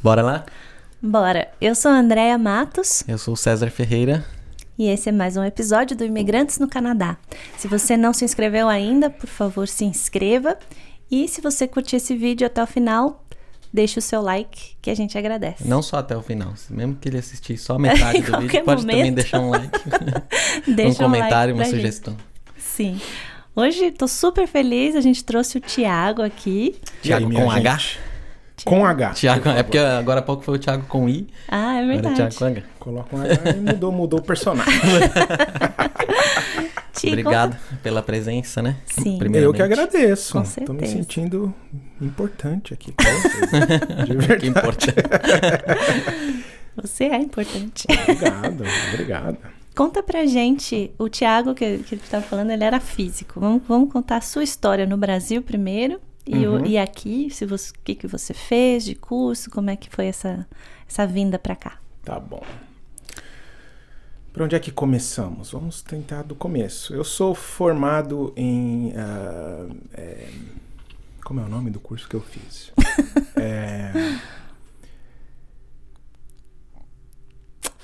Bora lá? Bora! Eu sou a Andréia Matos Eu sou o César Ferreira. e esse é mais um episódio do Imigrantes no Canadá. Se você não se inscreveu ainda, por favor, se inscreva. E se você curtir esse vídeo até o final, deixe o seu like, que a gente agradece. Não só até o final. Mesmo que ele assistir só metade do vídeo, pode também deixar um like. Deixa um comentário, uma like sugestão. Sim. Hoje tô super feliz, a gente trouxe o Thiago aqui. Thiago com H? Com H. Thiago, é porque agora há pouco foi o Thiago com I. Ah, é Agora é verdade. Thiago com H. Coloca um H e mudou o personagem. Obrigado pela presença, né? Sim. Eu que agradeço. Com Tô me certeza. sentindo importante aqui com vocês. De verdade. Que importante. Você é importante. Obrigado. Conta pra gente, o Thiago que ele tá falando, ele era físico. Vamos contar a sua história no Brasil primeiro e aqui, o que você fez de curso, como é que foi essa vinda pra cá. Tá bom. Por onde é que começamos? Vamos tentar do começo. Eu sou formado em... como é o nome do curso que eu fiz?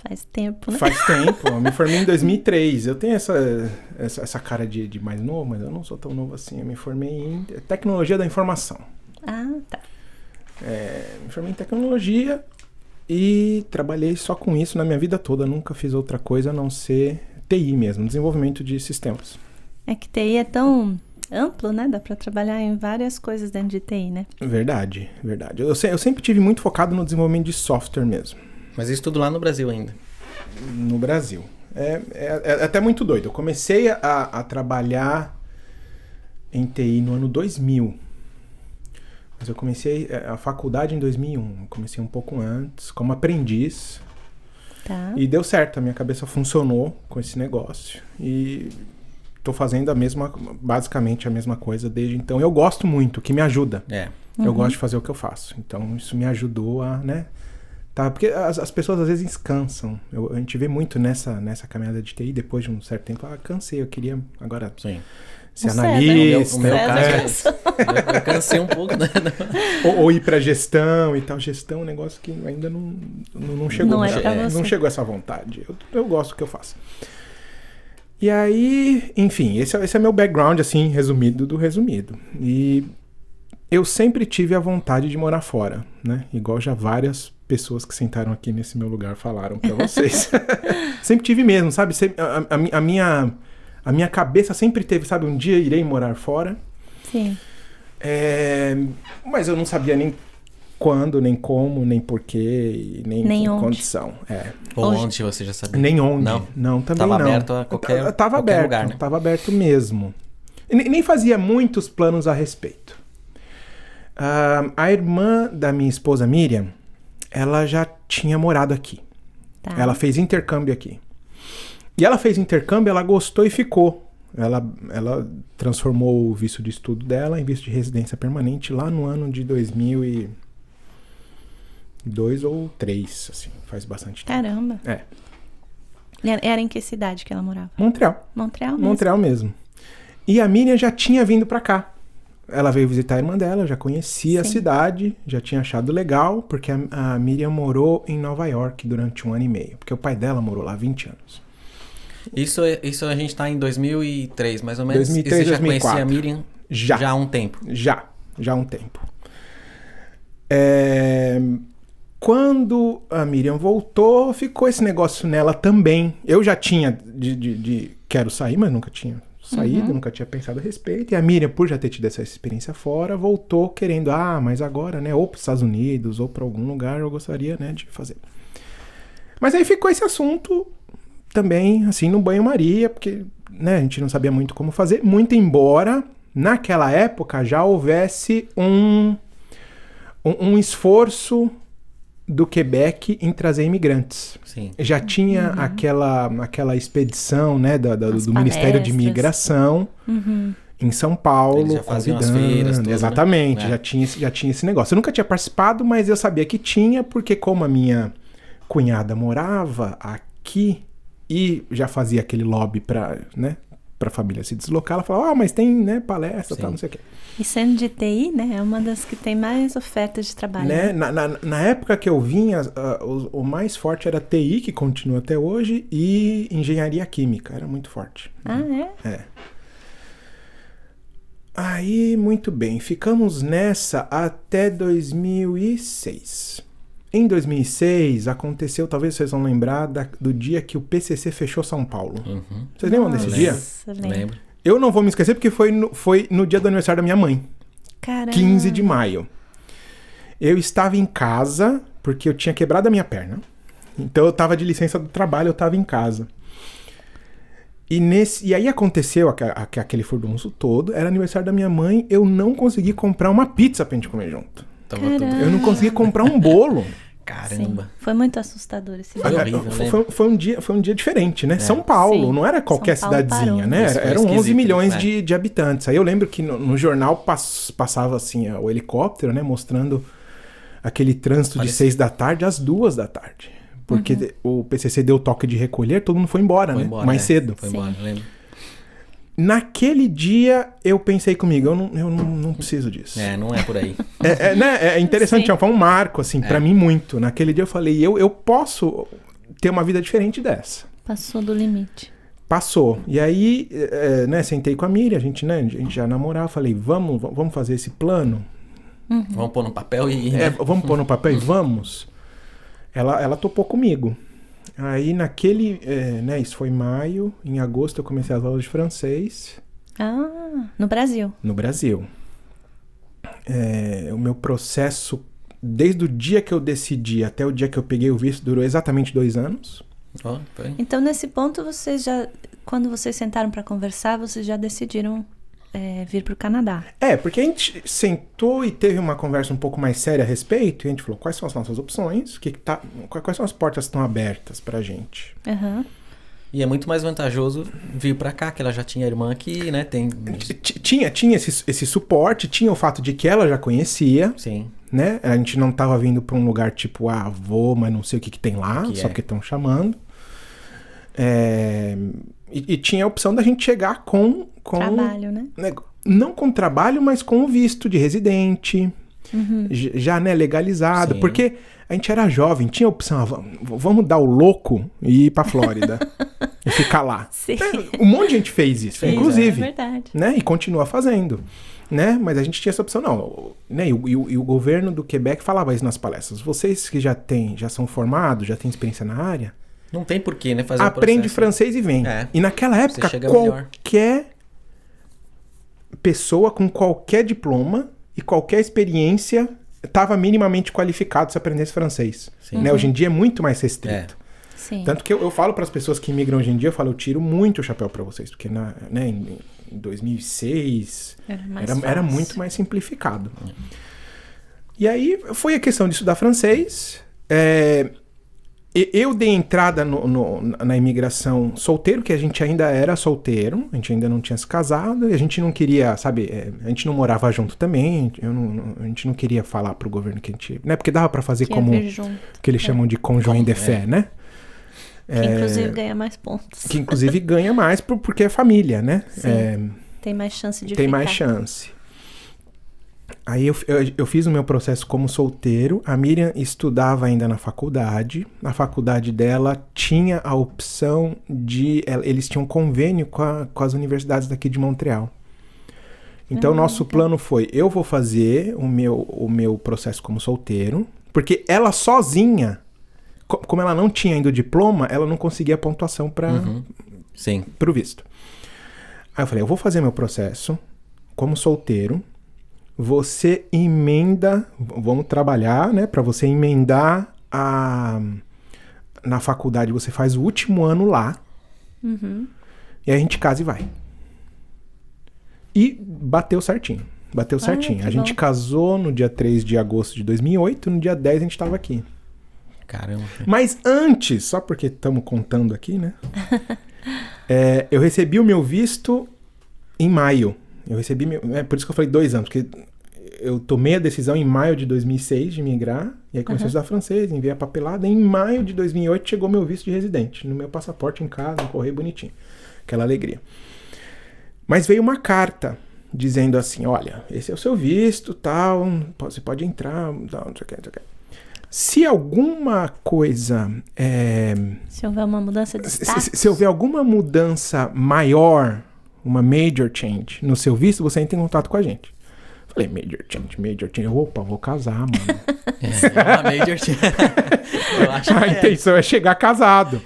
Faz tempo, né? Faz tempo, eu me formei em 2003. Eu tenho essa cara de mais novo, mas eu não sou tão novo assim. Eu me formei em Tecnologia da Informação. Ah, tá. Me formei em Tecnologia e trabalhei só com isso na minha vida toda. Nunca fiz outra coisa a não ser TI mesmo, desenvolvimento de sistemas. É que TI é tão amplo, né? Dá pra trabalhar em várias coisas dentro de TI, né? Verdade. Eu sempre tive muito focado no desenvolvimento de software mesmo. Mas isso tudo lá no Brasil ainda. No Brasil. É até muito doido. Eu comecei a trabalhar em TI no ano 2000. Mas eu comecei a faculdade em 2001. Eu comecei um pouco antes, como aprendiz. Tá. E deu certo. A minha cabeça funcionou com esse negócio. E tô fazendo basicamente a mesma coisa desde então. Eu gosto muito, que me ajuda. Eu gosto de fazer o que eu faço. Então isso me ajudou a, né? Tá, porque as pessoas às vezes cansam. A gente vê muito nessa caminhada de TI, depois de um certo tempo, cansei, eu queria agora Sim. ser César, analista. O meu caso eu cansei um pouco, né? Ou ir pra gestão e tal. Gestão é um negócio que ainda não chegou. Não é pra você. Não chegou essa vontade. Eu gosto do que eu faço. E aí, enfim, esse é meu background, assim, resumido do resumido. E eu sempre tive a vontade de morar fora, né? Igual já várias pessoas que sentaram aqui nesse meu lugar falaram pra vocês. Sempre tive mesmo, sabe? A minha cabeça sempre teve, sabe? Um dia irei morar fora. Sim. Mas eu não sabia nem quando, nem como, nem porquê, nem onde. condição. Ou onde você já sabia? Nem onde. Não, também tava não. aberto a qualquer lugar, né? Tava aberto mesmo. Nem fazia muitos planos a respeito. A irmã da minha esposa, Miriam, ela já tinha morado aqui. Tá. Ela fez intercâmbio aqui. E ela fez intercâmbio, ela gostou e ficou. Ela transformou o visto de estudo dela em visto de residência permanente lá no ano de 2002 ou 2003, assim, faz bastante tempo. Caramba. Era em que cidade que ela morava? Montreal. Montreal mesmo? Montreal mesmo. E a Miriam já tinha vindo pra cá. Ela veio visitar a irmã dela, já conhecia a cidade, já tinha achado legal, porque a Miriam morou em Nova York durante 1 ano e meio, porque o pai dela morou lá há 20 anos. Isso a gente tá em 2003, mais ou menos. 2003, e você já 2004. conhecia a Miriam já há um tempo? Já há um tempo. Quando a Miriam voltou, ficou esse negócio nela também. Eu já tinha de quero sair, mas nunca tinha saído, nunca tinha pensado a respeito. E a Miriam, por já ter tido essa experiência fora, voltou querendo, mas agora, né, ou para os Estados Unidos, ou para algum lugar, eu gostaria, né, de fazer. Mas aí ficou esse assunto também, assim, no banho-maria, porque, né, a gente não sabia muito como fazer, muito embora, naquela época, já houvesse um esforço do Quebec em trazer imigrantes. Sim. Já tinha aquela expedição, né, do Ministério de Migração em São Paulo. Eles já faziam as feiras, tudo, exatamente, né? já tinha esse negócio. Eu nunca tinha participado, mas eu sabia que tinha, porque como a minha cunhada morava aqui e já fazia aquele lobby para, né, pra família se deslocar, ela falava, mas tem, né, palestra, tal, não sei o quê. E sendo de TI, né, é uma das que tem mais ofertas de trabalho. Né? Na época que eu vim, o mais forte era TI, que continua até hoje, e engenharia química, era muito forte. Ah, é? É. Aí, muito bem, ficamos nessa até 2006. Em 2006, aconteceu, talvez vocês vão lembrar, do dia que o PCC fechou São Paulo. Uhum. Vocês lembram desse dia? Lembro. Eu não vou me esquecer porque foi no dia do aniversário da minha mãe. Caramba. 15 de maio. Eu estava em casa, porque eu tinha quebrado a minha perna. Então eu estava de licença do trabalho, eu estava em casa. E aí aconteceu aquele furdunço todo, era aniversário da minha mãe, eu não consegui comprar uma pizza pra gente comer junto. Eu não consegui comprar um bolo. Caramba. Sim, foi muito assustador esse dia. Foi horrível, foi um dia diferente, né? São Paulo, não era qualquer cidadezinha, né? Eram 11 milhões de habitantes. Aí eu lembro que no jornal passava assim o helicóptero, né? Mostrando aquele trânsito de 6 da tarde às 2 da tarde. Porque o PCC deu toque de recolher, todo mundo foi embora, né? Mais cedo. Foi embora, lembro. Naquele dia, eu pensei comigo, eu não preciso disso. Não é por aí. É interessante, foi um marco, assim, pra mim muito. Naquele dia eu falei, eu posso ter uma vida diferente dessa. Passou do limite. Passou. E aí, né, sentei com a Miriam, a gente já namorava, falei, vamos fazer esse plano? Vamos pôr no papel e... Vamos pôr no papel e vamos? Ela topou comigo. Aí naquele, né, isso foi em maio, em agosto eu comecei as aulas de francês. Ah, no Brasil. No Brasil. O meu processo, desde o dia que eu decidi até o dia que eu peguei o visto, durou exatamente 2 anos. Então nesse ponto, quando vocês sentaram para conversar, vocês já decidiram vir para o Canadá. Porque a gente sentou e teve uma conversa um pouco mais séria a respeito, e a gente falou, quais são as nossas opções, quais são as portas que estão abertas pra gente. E é muito mais vantajoso vir pra cá, que ela já tinha irmã que, né, tem... Tinha esse suporte, tinha o fato de que ela já conhecia. Sim. Né? A gente não tava vindo pra um lugar tipo, vou, mas não sei o que tem lá, só porque estão chamando. E tinha a opção da gente chegar com trabalho, né? Não com trabalho, mas com o visto de residente, já, né, legalizado. Sim. Porque a gente era jovem, tinha a opção, vamos dar o louco e ir pra Flórida e ficar lá. Sim. Um monte de gente fez isso, inclusive. É verdade. Né? E continua fazendo. Né? Mas a gente tinha essa opção, não. Né? E o governo do Quebec falava isso nas palestras. Vocês que já são formados, já têm experiência na área... Não tem porquê, né? Fazer aprende francês e vem. E naquela época, qualquer pessoa com qualquer diploma e qualquer experiência estava minimamente qualificado se aprendesse francês. Né? Hoje em dia é muito mais restrito. Sim. Tanto que eu falo para as pessoas que imigram hoje em dia, eu tiro muito o chapéu para vocês, porque em 2006 era muito mais simplificado. E aí foi a questão de estudar francês. Eu dei entrada na imigração solteiro, que a gente ainda era solteiro, a gente ainda não tinha se casado, e a gente não queria, sabe, a gente não morava junto também, a gente não queria falar pro governo que a gente... Né, porque dava pra fazer como que eles chamam de conjoint de fait, né? Que inclusive ganha mais pontos. Que inclusive ganha mais porque é família, né? Tem mais chance de Tem mais chance. Aí eu fiz o meu processo como solteiro. A Miriam estudava ainda na faculdade. A faculdade dela tinha a opção de... Eles tinham convênio com as universidades daqui de Montreal. Então, nosso plano foi... Eu vou fazer o meu processo como solteiro. Porque ela sozinha, como ela não tinha ainda o diploma, ela não conseguia a pontuação pro visto. Aí eu falei, eu vou fazer meu processo como solteiro. Você emenda, vamos trabalhar, né? Para você emendar na faculdade, você faz o último ano lá. E aí a gente casa e vai. E bateu certinho. A gente casou no dia 3 de agosto de 2008, no dia 10 a gente estava aqui. Caramba. Mas antes, só porque estamos contando aqui, né? Eu recebi o meu visto em maio. Por isso que eu falei 2 anos, porque eu tomei a decisão em maio de 2006 de migrar, e aí comecei a estudar francês, enviei a papelada, e em maio de 2008 chegou meu visto de residente, no meu passaporte em casa, no correio bonitinho. Aquela alegria. Mas veio uma carta dizendo assim, olha, esse é o seu visto, tal, você pode entrar, tal, não sei o que, não sei o que. Se alguma coisa... Se houver uma mudança de status... Se houver alguma mudança maior, uma major change no seu visto, você entra em contato com a gente. Falei, major change. Opa, vou casar, mano. Uma major change. Eu acho que a intenção é chegar casado.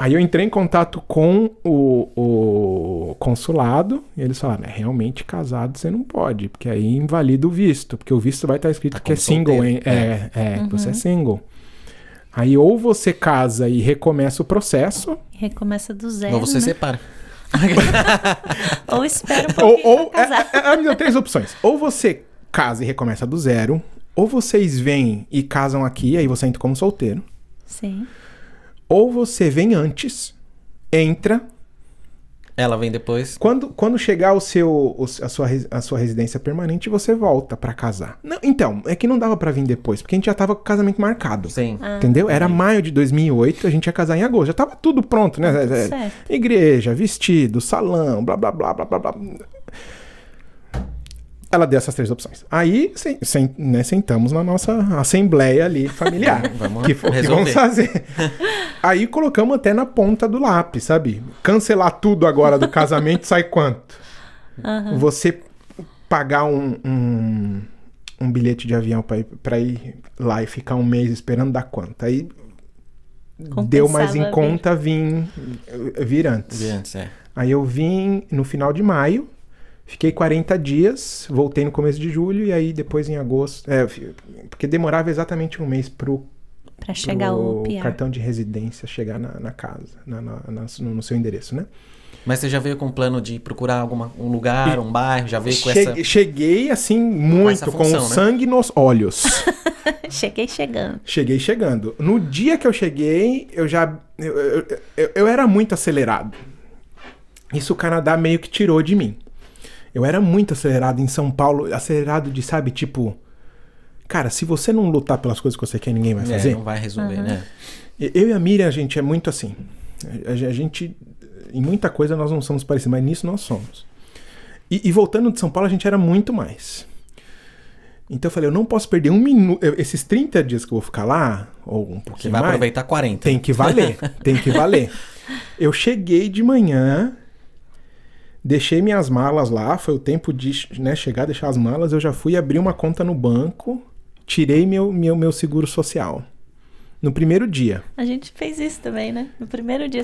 Aí eu entrei em contato com o consulado e eles falaram, realmente casado você não pode, porque aí invalida o visto, porque o visto vai estar escrito que é single, hein? Você é single. Aí ou você casa e recomeça o processo. Recomeça do zero, ou você separa. Ou espera um pouquinho pra casar. Me deu 3 opções. Ou você casa e recomeça do zero, ou vocês vêm e casam aqui, aí você entra como solteiro. Sim. Ou você vem antes, entra... Ela vem depois. Quando chegar a sua residência permanente, você volta pra casar. Não, então, é que não dava pra vir depois, porque a gente já tava com o casamento marcado. Sim. Entendeu? Era maio de 2008, a gente ia casar em agosto. Já tava tudo pronto, né? Certo. Igreja, vestido, salão, blá, blá, blá, blá, blá, blá. Ela deu essas 3 opções. Aí, sentamos na nossa assembleia ali, familiar. que vamos fazer. Aí colocamos até na ponta do lápis, sabe? Cancelar tudo agora do casamento sai quanto? Você pagar um bilhete de avião pra ir lá e ficar um mês esperando dá quanto? Aí deu mais em conta vir antes. Aí eu vim no final de maio. Fiquei 40 dias, voltei no começo de julho e aí depois em agosto... porque demorava exatamente um mês pra chegar o PR. Cartão de residência chegar na casa, no seu endereço, né? Mas você já veio com o plano de procurar um lugar, um bairro? Já veio com essa... Cheguei assim, muito, com o sangue nos olhos. Cheguei chegando. No dia que eu cheguei, eu era muito acelerado. Isso o Canadá meio que tirou de mim. Eu era muito acelerado em São Paulo, acelerado de, sabe, tipo... Cara, se você não lutar pelas coisas que você quer, ninguém vai fazer. Não vai resolver, né? Eu e a Miriam, a gente é muito assim. A gente, em muita coisa, nós não somos parecidos, mas nisso nós somos. E voltando de São Paulo, a gente era muito mais. Então eu falei, eu não posso perder um minuto... Esses 30 dias que eu vou ficar lá, ou um pouquinho mais... Você vai aproveitar 40. Tem que valer. Eu cheguei de manhã... Deixei minhas malas lá, foi o tempo de chegar, deixar as malas, eu já fui abrir uma conta no banco, tirei meu seguro social. No primeiro dia. A gente fez isso também, né? No primeiro dia,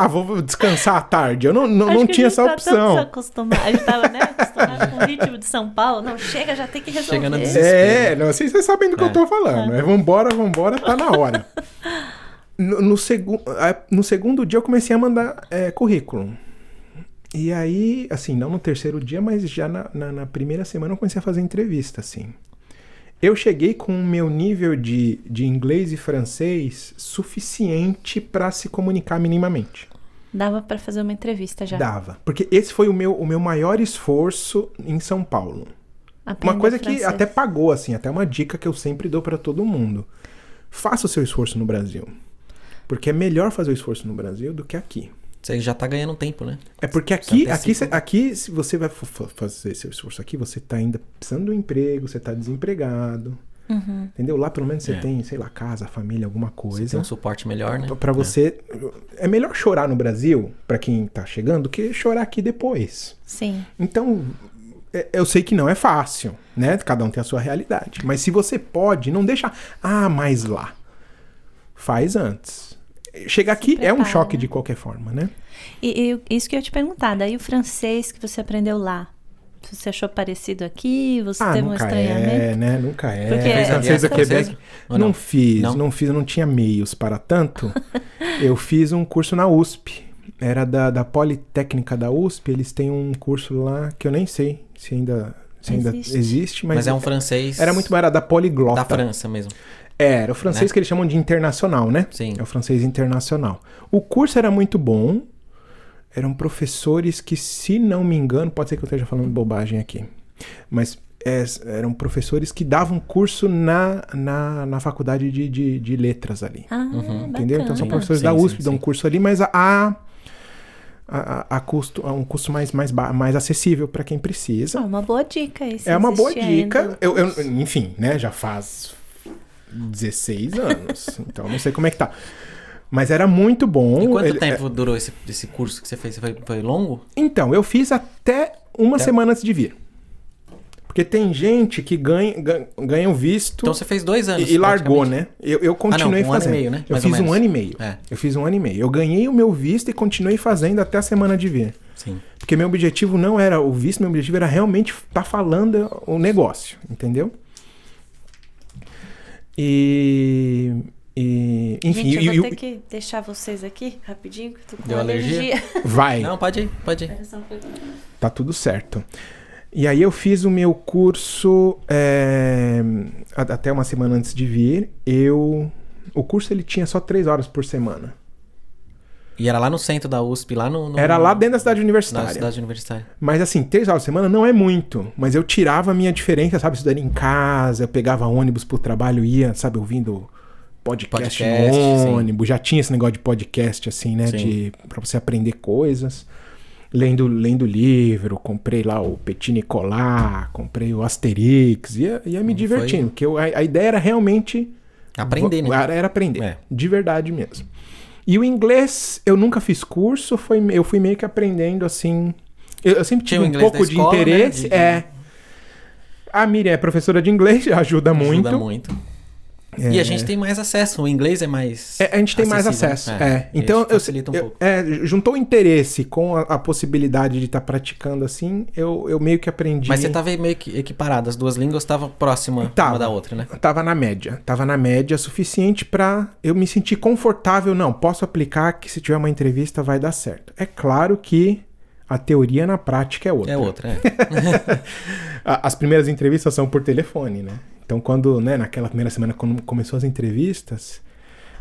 vou descansar à tarde. Eu não tinha essa opção. A gente tava, acostumado com o ritmo de São Paulo. Não, chega, já tem que resolver. Chega no desespero. Vocês sabem do que eu tô falando. Vambora, tá na hora. No segundo dia eu comecei a mandar currículo. E aí, assim, não no terceiro dia, mas já na primeira semana eu comecei a fazer entrevista, assim. Eu cheguei com o meu nível de inglês e francês suficiente para se comunicar minimamente. Dava para fazer uma entrevista já? Dava, porque esse foi o meu maior esforço em São Paulo. Uma coisa que até pagou, assim, até uma dica que eu sempre dou para todo mundo. Faça o seu esforço no Brasil. Porque é melhor fazer o esforço no Brasil do que aqui. Você já tá ganhando tempo, né? É porque aqui, se você vai fazer seu esforço aqui, você tá ainda precisando de um emprego, você tá desempregado. Entendeu? Lá pelo menos você tem, sei lá, casa, família, alguma coisa. Você tem um suporte melhor, né? Pra você... É melhor chorar no Brasil, pra quem tá chegando, do que chorar aqui depois. Sim. Então, eu sei que não é fácil, né? Cada um tem a sua realidade. Mas se você pode, não deixa... mais lá. Faz antes. Chegar aqui é um choque de qualquer forma, né? E isso que eu ia te perguntar, daí o francês que você aprendeu lá, você achou parecido aqui? Você teve um estranhamento? Nunca é. Porque francês do Quebec. Não fiz, eu não tinha meios para tanto. Eu fiz um curso na USP. Era da Politécnica da USP, eles têm um curso lá que eu nem sei se ainda existe, mas é um francês... Era muito mais, era da Poliglota. Da França mesmo. Era o francês que eles chamam de internacional, né? Sim. É o francês internacional. O curso era muito bom. Eram professores que, se não me engano, pode ser que eu esteja falando bobagem aqui, mas eram professores que davam curso na faculdade de letras ali. Entendeu? Então são professores da USP, dão curso ali, mas a um custo mais acessível para quem precisa. Uma boa dica isso. É uma boa dica. Enfim, né? Já faz 16 anos. Então, não sei como é que tá. Mas era muito bom. E quanto tempo durou esse curso que você fez? Foi longo? Então, eu fiz até uma semana antes de vir. Porque tem gente que ganha o visto... Então você fez 2 anos. E largou, né? Eu continuei fazendo. 1 ano e meio, né? Eu fiz 1 ano e meio. É. Eu fiz 1 ano e meio. Eu ganhei o meu visto e continuei fazendo até a semana de vir. Sim. Porque meu objetivo não era o visto, meu objetivo era realmente estar falando o negócio. Entendeu? Enfim... Gente, eu vou ter que deixar vocês aqui rapidinho, que eu tô com alergia. Vai. Não, pode ir. Tá tudo certo. E aí eu fiz o meu curso até uma semana antes de vir. O curso ele tinha só 3 horas por semana. E era lá no centro da USP, lá no... Era lá dentro da cidade universitária. Na cidade universitária. Mas assim, 3 horas por semana não é muito. Mas eu tirava a minha diferença, sabe? Estudando em casa, eu pegava ônibus pro trabalho, ia, sabe, ouvindo podcast no ônibus. Já tinha esse negócio de podcast, assim, né? Pra você aprender coisas. Lendo livro, comprei lá o Petit Nicolas, comprei o Asterix, ia me divertindo. Porque a ideia era realmente... Aprender, né? Era aprender, de verdade mesmo. E o inglês, eu nunca fiz curso, eu fui meio que aprendendo assim... Eu sempre tive um pouco de interesse. Né? A Miriam é professora de inglês, ajuda muito. Ajuda muito. E a gente tem mais acesso, o inglês é mais... a gente tem mais acesso, Então, facilita um pouco. Juntou o interesse com a possibilidade de estar praticando assim, eu meio que aprendi... Mas você estava meio que equiparado, as duas línguas estavam próximas uma da outra, né? Tava na média suficiente para eu me sentir confortável. Não, posso aplicar que se tiver uma entrevista vai dar certo. É claro que a teoria na prática é outra. É outra, As primeiras entrevistas são por telefone, né? Então, quando, né, naquela primeira semana, quando começou as entrevistas,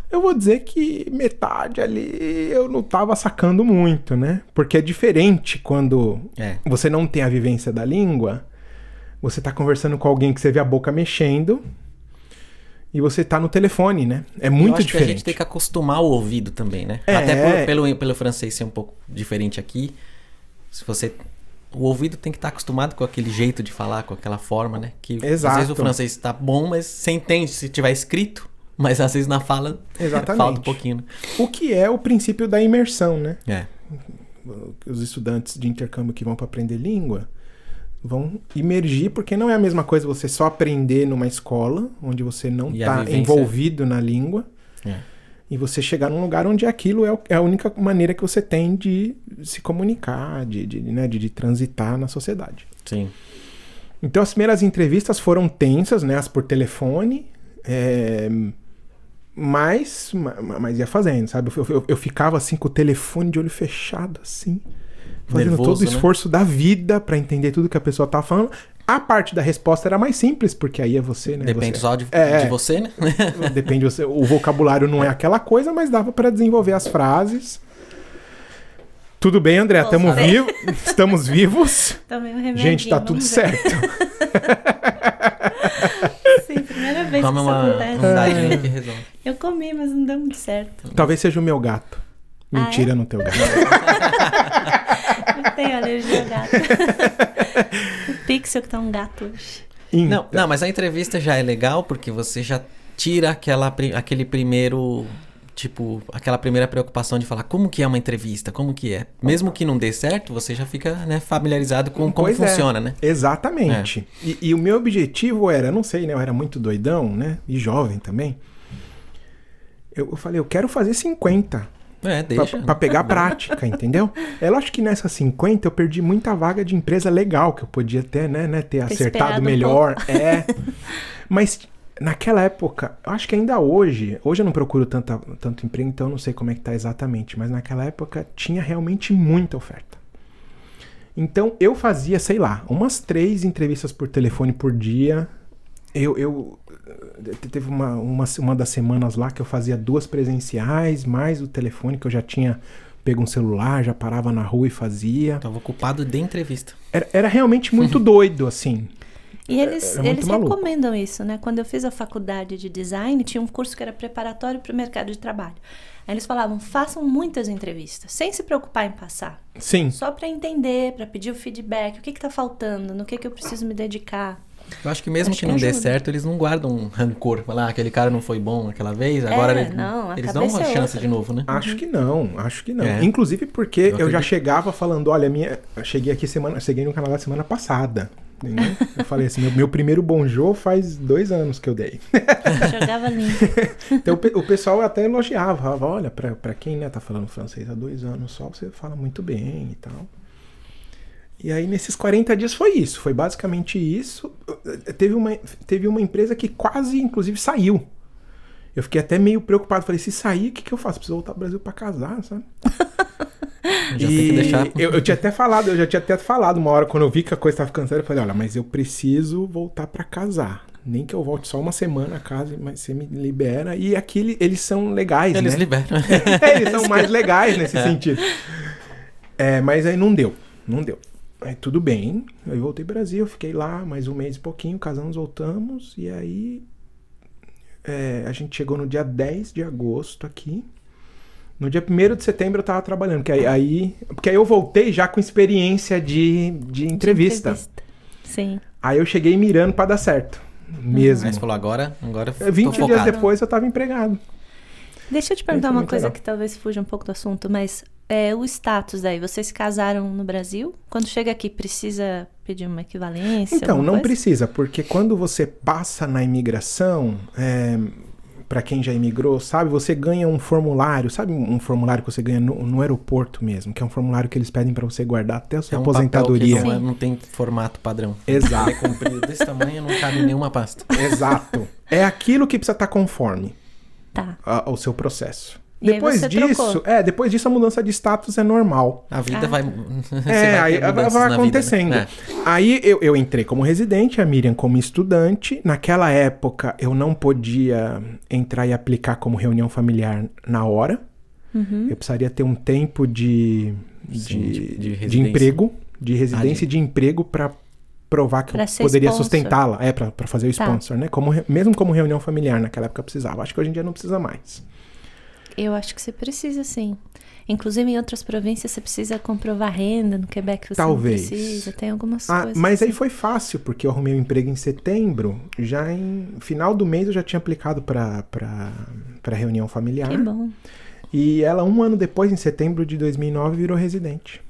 eu vou dizer que metade ali eu não tava sacando muito, né? Porque é diferente quando você não tem a vivência da língua, você tá conversando com alguém que você vê a boca mexendo e você tá no telefone, né? É muito diferente. Que a gente tem que acostumar o ouvido também, né? Até pelo francês ser um pouco diferente aqui, se você... O ouvido tem que estar acostumado com aquele jeito de falar, com aquela forma, né? Que Exato. Às vezes o francês está bom, mas você entende se tiver escrito, mas às vezes na fala falta um pouquinho. Né? O que é o princípio da imersão, né? É. Os estudantes de intercâmbio que vão para aprender língua vão imergir, porque não é a mesma coisa você só aprender numa escola, onde você não está envolvido na língua. E você chegar num lugar onde aquilo é a única maneira que você tem de se comunicar, de transitar na sociedade. Sim. Então, as primeiras entrevistas foram tensas, né? As por telefone, mas ia fazendo, sabe? Eu ficava assim com o telefone de olho fechado, assim, fazendo nervoso, todo o esforço da vida para entender tudo que a pessoa tava falando. A parte da resposta era mais simples, porque aí é você, né? Depende só de você, né? Depende de você. O vocabulário não é aquela coisa, mas dava para desenvolver as frases. Tudo bem, André? Estamos vivos. Tomei um remedinho. Gente, tá tudo certo. Sim, primeira vez que isso acontece. Que resolve. Eu comi, mas não deu muito certo. Talvez seja o meu gato. Mentira, não tem o gato. Eu tenho alergia ao gato. O Pixel que tá um gato hoje. Então. Não, mas a entrevista já é legal porque você já tira aquele primeiro... Tipo, aquela primeira preocupação de falar como que é uma entrevista, como que é. Mesmo que não dê certo, você já fica, né, familiarizado com como funciona, né? Exatamente. E o meu objetivo era, não sei, né? Eu era muito doidão, né? E jovem também. Eu falei, eu quero fazer 50. Deixa. Pra pegar prática, entendeu? É lógico que nessas 50 eu perdi muita vaga de empresa legal, que eu podia até, né, ter acertado melhor. Mas... Naquela época, eu acho que ainda hoje eu não procuro tanto emprego, então eu não sei como é que tá exatamente, mas naquela época tinha realmente muita oferta. Então eu fazia, sei lá, umas 3 entrevistas por telefone por dia. Teve uma das semanas lá que eu fazia 2 presenciais, mais o telefone, que eu já tinha pego um celular, já parava na rua e fazia. Tava ocupado de entrevista. Era realmente muito doido, assim. E eles muito maluco. recomendam isso, né? Quando eu fiz a faculdade de design, tinha um curso que era preparatório para o mercado de trabalho. Aí eles falavam, façam muitas entrevistas, sem se preocupar em passar. Sim. Só para entender, para pedir o feedback, o que está faltando, no que eu preciso me dedicar. Eu acho que mesmo que não dê certo, eles não guardam um rancor. Falar, aquele cara não foi bom aquela vez, agora eles dão uma chance de novo, né? Acho que não. Inclusive porque eu já chegava falando, olha, eu cheguei no Canadá semana passada. Entendeu? Eu falei assim, meu primeiro bonjour faz 2 anos que eu dei. Jogava limpo. Então o pessoal até elogiava, falava, olha, pra quem tá falando francês há 2 anos só, você fala muito bem e tal. E aí nesses 40 dias foi isso, foi basicamente isso. Teve uma empresa que quase, inclusive, saiu. Eu fiquei até meio preocupado, falei, se sair, o que eu faço? Preciso voltar pro Brasil pra casar, sabe? Já tem que deixar. Eu já tinha até falado uma hora, quando eu vi que a coisa estava ficando séria, eu falei, olha, mas eu preciso voltar pra casar. Nem que eu volte só uma semana a casa, mas você me libera. E aqui eles são legais, eles né? liberam. Eles são mais legais nesse sentido. Mas aí não deu. Aí tudo bem, eu voltei pro Brasil, fiquei lá mais 1 mês e pouquinho, casamos, voltamos. E aí a gente chegou no dia 10 de agosto aqui. No dia 1º de setembro eu tava trabalhando, porque aí eu voltei já com experiência de entrevista. Sim. Aí eu cheguei mirando pra dar certo, mesmo. Aí você falou, agora 20 dias depois eu tava empregado. Deixa eu te perguntar uma coisa que talvez fuja um pouco do assunto, mas o status daí, vocês se casaram no Brasil? Quando chega aqui, precisa pedir uma equivalência? Então, não coisa? precisa, porque quando você passa na imigração... Pra quem já imigrou, sabe? Você ganha um formulário, sabe um formulário que você ganha no aeroporto mesmo, que é um formulário que eles pedem pra você guardar até a sua aposentadoria. Papel que não tem formato padrão. Exato. É comprido desse tamanho, não cabe em nenhuma pasta. Exato. É aquilo que precisa estar conforme ao seu processo. E Depois disso a mudança de status é normal. A vida vai vai acontecendo. Vida, né? Aí eu entrei como residente, a Miriam como estudante. Naquela época eu não podia entrar e aplicar como reunião familiar na hora. Uhum. Eu precisaria ter um tempo de emprego, de residência e de emprego para provar que eu poderia sustentá-la. Para fazer o sponsor, né? Mesmo como reunião familiar naquela época eu precisava. Acho que hoje em dia não precisa mais. Eu acho que você precisa, sim. Inclusive, em outras províncias, você precisa comprovar renda. No Quebec, você Talvez. não precisa. Tem algumas coisas. Mas assim. aí foi fácil, porque eu arrumei um emprego em setembro. Já em final do mês, eu já tinha aplicado para reunião familiar. Que bom. E ela, 1 ano depois, em setembro de 2009, virou residente.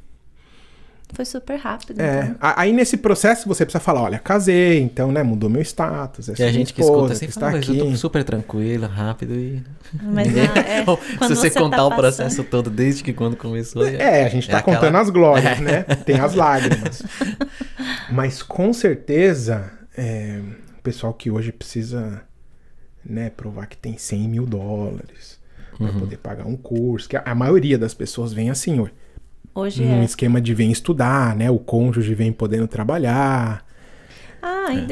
Foi super rápido. Então. Aí nesse processo você precisa falar, olha, casei, então, né, mudou meu status. E a gente que escuta assim, fala, mas eu tô super tranquilo, rápido e... Mas se você contar o processo todo, desde que quando começou... a gente tá contando as glórias, né? Tem as lágrimas. Mas com certeza, o pessoal que hoje precisa, né, provar que tem $100 mil para poder pagar um curso, que a maioria das pessoas vem assim, hoje num esquema de vem estudar, né? O cônjuge vem podendo trabalhar.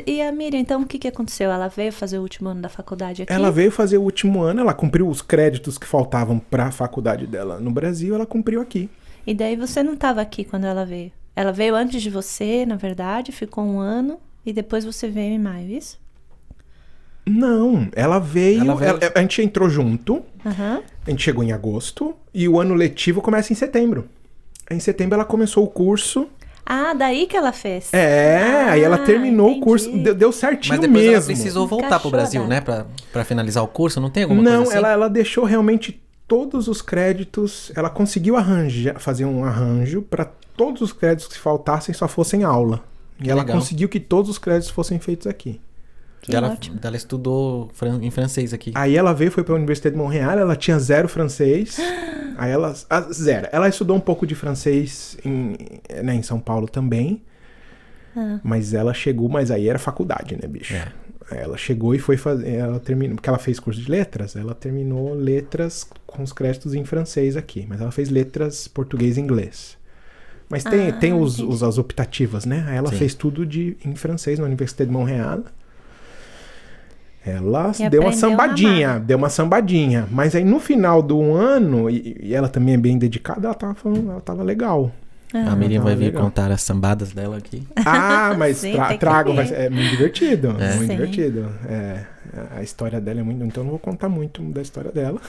E a Miriam, então o que aconteceu? Ela veio fazer o último ano da faculdade aqui? Ela veio fazer o último ano, ela cumpriu os créditos que faltavam para a faculdade dela no Brasil, ela cumpriu aqui. E daí você não estava aqui quando ela veio? Ela veio antes de você, na verdade, ficou 1 ano e depois você veio em maio, isso? Não, ela veio... a gente entrou junto, Uhum. A gente chegou em agosto e o ano letivo começa em setembro. Em setembro ela começou o curso. Daí que ela fez. Aí ela terminou o curso, deu certinho mesmo. Mas depois ela precisou voltar pro Brasil, né? Pra finalizar o curso, não tem alguma coisa assim? Não, ela deixou realmente todos os créditos, ela conseguiu fazer um arranjo para todos os créditos que faltassem só fossem aula. E ela conseguiu que todos os créditos fossem feitos aqui. Ela estudou em francês aqui. Aí ela foi para a Universidade de Montréal, ela tinha 0 francês. Aí zero. Ela estudou um pouco de francês em São Paulo também. Mas ela chegou, mas aí era faculdade, né, bicho? Ela chegou e foi fazer. Ela terminou, porque ela fez curso de letras, ela terminou letras com os créditos em francês aqui. Mas ela fez letras português e inglês. Mas tem as optativas, né? Aí ela fez tudo em francês na Universidade de Montréal. Ela deu uma sambadinha, mas aí no final do ano, e ela também é bem dedicada, ela tava falando, ela tava legal. A Miriam vai vir legal. contar as sambadas dela aqui. Ah, mas Sim, trago, tem que é muito divertido. Muito Sim. divertido. A história dela é muito. Então eu não vou contar muito da história dela.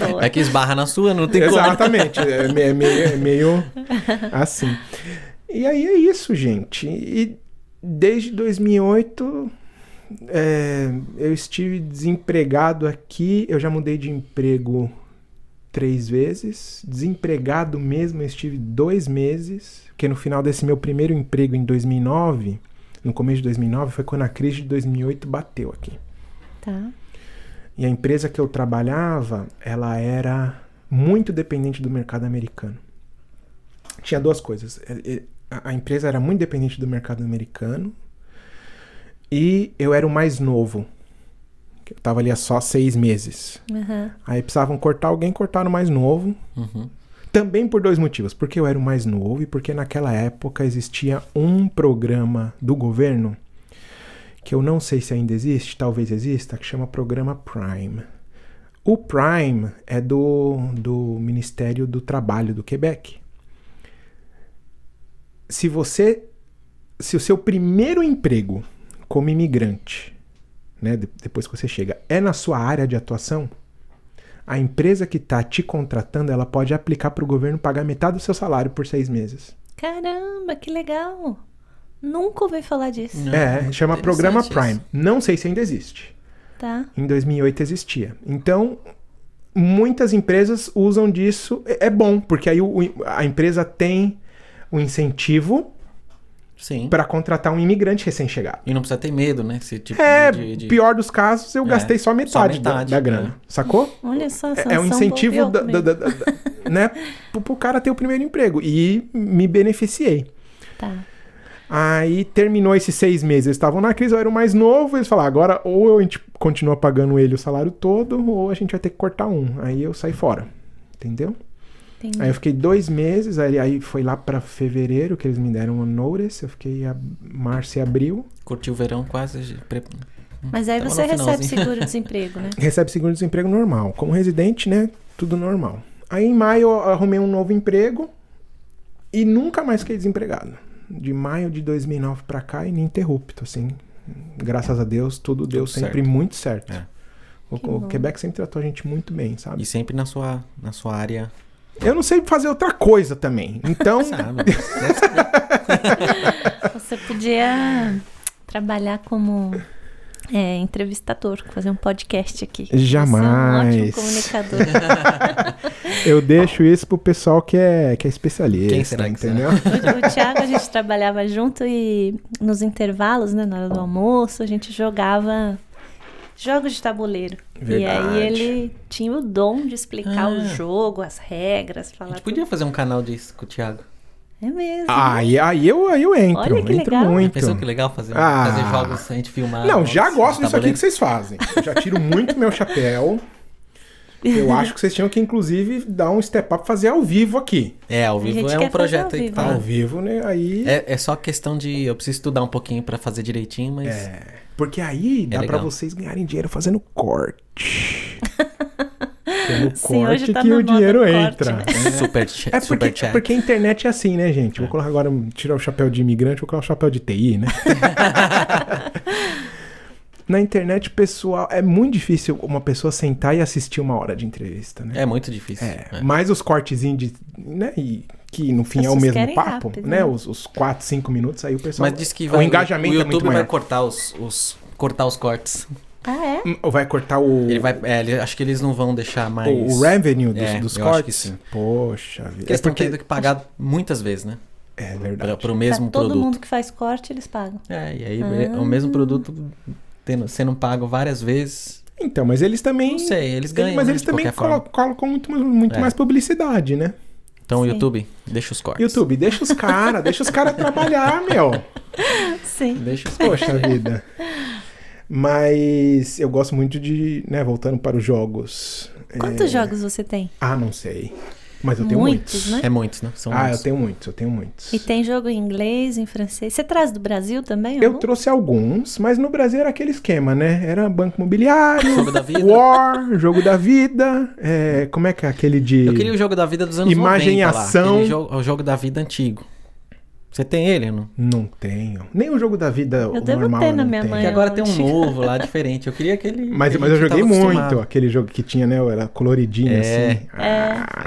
Boa. É que esbarra na sua, não tem como. Exatamente. É meio assim. E aí é isso, gente. E desde 2008 eu estive desempregado aqui. Eu já mudei de emprego 3 vezes. Desempregado mesmo eu estive 2 meses. Porque no final desse meu primeiro emprego em 2009, no começo de 2009, foi quando a crise de 2008 bateu aqui. Tá. E a empresa que eu trabalhava, ela era muito dependente do mercado americano. Tinha 2 coisas. A empresa era muito dependente do mercado americano e eu era o mais novo. Eu tava ali há só 6 meses. Uhum. Aí precisavam cortar alguém, cortaram o mais novo. Uhum. Também por 2 motivos. Porque eu era o mais novo e porque naquela época existia um programa do governo que eu não sei se ainda existe, talvez exista, que chama Programa Prime. O Prime é do Ministério do Trabalho do Quebec. Se o seu primeiro emprego como imigrante, né, depois que você chega, é na sua área de atuação, a empresa que está te contratando, ela pode aplicar para o governo pagar metade do seu salário por 6 meses. Caramba, que legal. Nunca ouvi falar disso. Não, Chama interessante Programa isso. Prime. Não sei se ainda existe. Tá. Em 2008 existia. Então, muitas empresas usam disso. É bom, porque aí a empresa tem um incentivo Sim. para contratar um imigrante recém-chegado. E não precisa ter medo, né? Esse tipo de... Pior dos casos, eu gastei só metade, da grana. Sacou? Olha só, É um incentivo né, pro cara ter o primeiro emprego. E me beneficiei. Tá. Aí terminou esses 6 meses. Eles estavam na crise, eu era o mais novo. Eles falaram, agora ou a gente continua pagando ele o salário todo, ou a gente vai ter que cortar um. Aí eu saí fora. Entendeu? Entendi. Aí eu fiquei 2 meses. Aí foi lá pra fevereiro que eles me deram um notice. Eu fiquei março e abril. Curtiu o verão quase... Mas aí Tava você no recebe finalzinho. seguro-desemprego, né? Recebe seguro-desemprego normal. Como residente, né? Tudo normal. Aí em maio eu arrumei um novo emprego. E nunca mais fiquei desempregado. De maio de 2009 pra cá, ininterrupto, assim. Graças a Deus, tudo deu sempre certo. muito certo. É. O Quebec sempre tratou a gente muito bem, sabe? E sempre na sua área... Eu não sei fazer outra coisa também. Então, Sabe? Deve ser. Você podia trabalhar como entrevistador, fazer um podcast aqui. Jamais. Você é um ótimo comunicador. eu deixo isso pro pessoal que é especialista, Quem será que entendeu? O Thiago, a gente trabalhava junto e nos intervalos, né, na hora do almoço, a gente jogava jogos de tabuleiro. Verdade. E aí ele tinha o dom de explicar o Ah. jogo, as regras, A falar gente podia fazer um canal disso com o Thiago. É mesmo. Aí eu entro. Olha que entro legal. muito. Pensou que legal fazer jogos, a gente filmar. Não, já gosto disso aqui tabuleiro. que vocês fazem. Eu já tiro muito meu chapéu. Eu acho que vocês tinham que, inclusive, dar um step up, fazer ao vivo aqui. Ao A vivo gente é quer um projeto fazer ao aí que vivo, tá. Ao vivo, né? Aí. É só questão de... Eu preciso estudar um pouquinho pra fazer direitinho, mas... Porque aí dá pra legal. vocês ganharem dinheiro fazendo corte. Pelo Sim, corte hoje tá que na o moda dinheiro corte, entra. né? Super chat. É porque a internet é assim, né, gente? Vou colocar agora, tirar o chapéu de imigrante, vou colocar o chapéu de TI, né? Na internet, pessoal, é muito difícil uma pessoa sentar e assistir 1 hora de entrevista, né? É muito difícil. Mas os cortezinhos de, né, e que no fim As é o pessoas mesmo querem papo, rápido, né? né? Os 4, 5 minutos, aí o pessoal... Mas diz que o engajamento o é muito YouTube vai maior. cortar cortar os cortes. Ah, é? Ou vai cortar o... Acho que eles não vão deixar mais... O revenue dos eu cortes? acho que sim. Poxa vida. Porque eles estão tendo que pagar muitas vezes, né? É verdade. Pro mesmo Pra todo produto. mundo que faz corte, eles pagam. E aí o mesmo produto sendo pago várias vezes. Então, mas eles também... Não sei, eles ganham, Mas né, eles de também qualquer forma. colocam muito mais publicidade, né? Então, Sim. YouTube, deixa os cortes. YouTube, deixa os caras trabalhar, meu. Sim. Deixa os cortes. Poxa vida. Mas eu gosto muito de, né, voltando para os jogos. Quantos jogos você tem? Ah, não sei. Mas eu tenho muitos. né? É muitos, né? São Ah, muitos. eu tenho muitos. E tem jogo em inglês, em francês. Você traz do Brasil também? Eu algum? trouxe alguns, mas no Brasil era aquele esquema, né? Era Banco Imobiliário, Jogo da vida. War, Jogo da Vida, como é que é aquele de... Eu queria o jogo da vida dos anos Imagem e 90 lá. ação. O jogo da vida antigo. Você tem ele, não? Não tenho. Nem o Jogo da Vida Eu devo normal ter eu na não minha tenho. mãe. Porque agora tem um onde? novo lá, diferente. Eu queria aquele... Mas que a eu gente joguei tava muito acostumado. aquele jogo que tinha, né? Era coloridinho, assim.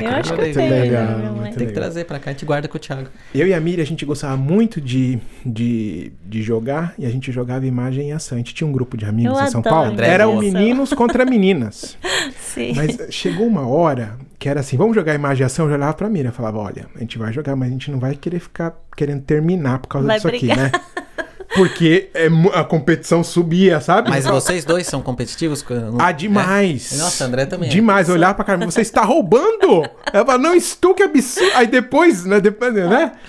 eu acho que eu muito tenho, legal, né, minha mãe? muito Tem que legal. trazer pra cá, a gente guarda com o Thiago. Eu e a Miri, a gente gostava muito de jogar, e a gente jogava imagem e ação. A gente tinha um grupo de amigos Eu em São adoro Paulo. imagem Era e o ação. meninos contra meninas. Sim. Mas chegou uma hora que era assim, vamos jogar imagem e ação? Eu já olhava pra Miri, eu falava, olha, a gente vai jogar, mas a gente não vai querer ficar querendo terminar por causa Vai disso brigar. aqui, né? Porque a competição subia, sabe? Mas vocês dois são competitivos? Ah, demais. É? Nossa, André também. Demais, eu olhar pra cara, você está roubando? Ela fala, não estou, que absurdo. Aí depois, né?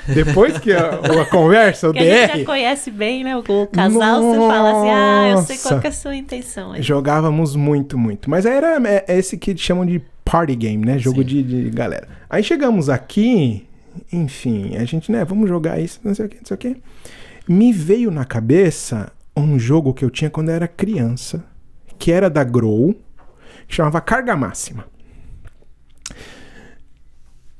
Depois que a conversa, o Porque a gente DR, já conhece bem, né? O casal, você fala assim, eu sei qual Nossa. que é a sua intenção. aí. jogávamos muito, muito. Mas aí é esse que chamam de party game, né? Jogo Sim. de galera. Aí chegamos aqui, enfim, a gente, né? Vamos jogar isso, não sei o que, não sei o que. Me veio na cabeça um jogo que eu tinha quando eu era criança, que era da Grow, que chamava Carga Máxima.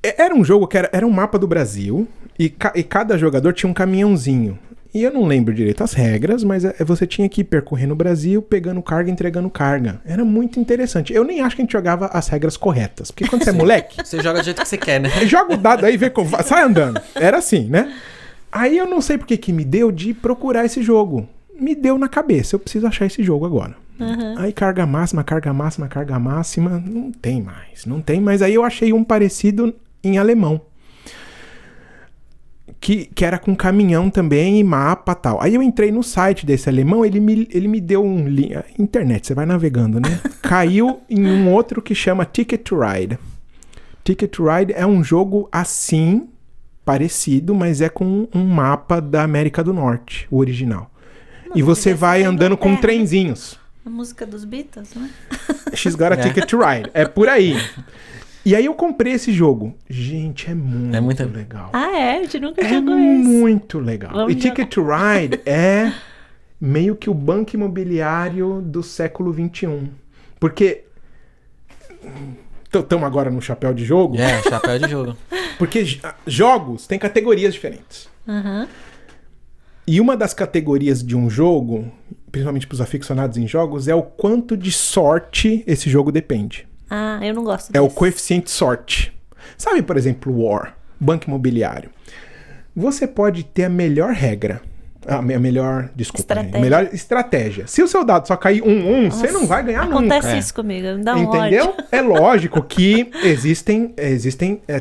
Era um jogo que era um mapa do Brasil, e cada jogador tinha um caminhãozinho. E eu não lembro direito as regras, mas você tinha que ir percorrendo o Brasil, pegando carga, entregando carga. Era muito interessante. Eu nem acho que a gente jogava as regras corretas, porque quando você é moleque, Você joga do jeito que você quer, né? joga o dado aí, vê como sai andando. Era assim, né? Aí eu não sei porque que me deu de procurar esse jogo. Me deu na cabeça, eu preciso achar esse jogo agora. Aí carga máxima, carga máxima, carga máxima. Não tem mais. Aí eu achei um parecido em alemão. Que era com caminhão também e mapa e tal. Aí eu entrei no site desse alemão, ele me deu um link. Internet, você vai navegando, né? Caiu em um outro que chama Ticket to Ride. Ticket to Ride é um jogo assim, parecido, mas é com um mapa da América do Norte, o original. E você deve vai ser da andando com Inglaterra, né? trenzinhos. A música dos Beatles, né? She's got a ticket to ride. É por aí. E aí eu comprei esse jogo. Gente, é muito legal. Ah, é? A gente nunca É jogou esse. muito legal. Vamos E Ticket to Ride é meio que o banco imobiliário do século XXI. Porque... Estamos agora no chapéu de jogo. É, chapéu de jogo. Porque jogos têm categorias diferentes. Aham. E uma das categorias de um jogo, principalmente para os aficionados em jogos, é o quanto de sorte esse jogo depende. Ah, eu não gosto É o desse. coeficiente sorte. Sabe, por exemplo, War, Banco Imobiliário. Você pode ter a melhor regra. A melhor, desculpa, Estratégia. gente, melhor estratégia. Se o seu dado só cair 1-1, você não vai ganhar Acontece nunca. isso comigo, me dá um Entendeu? ódio. É lógico que existem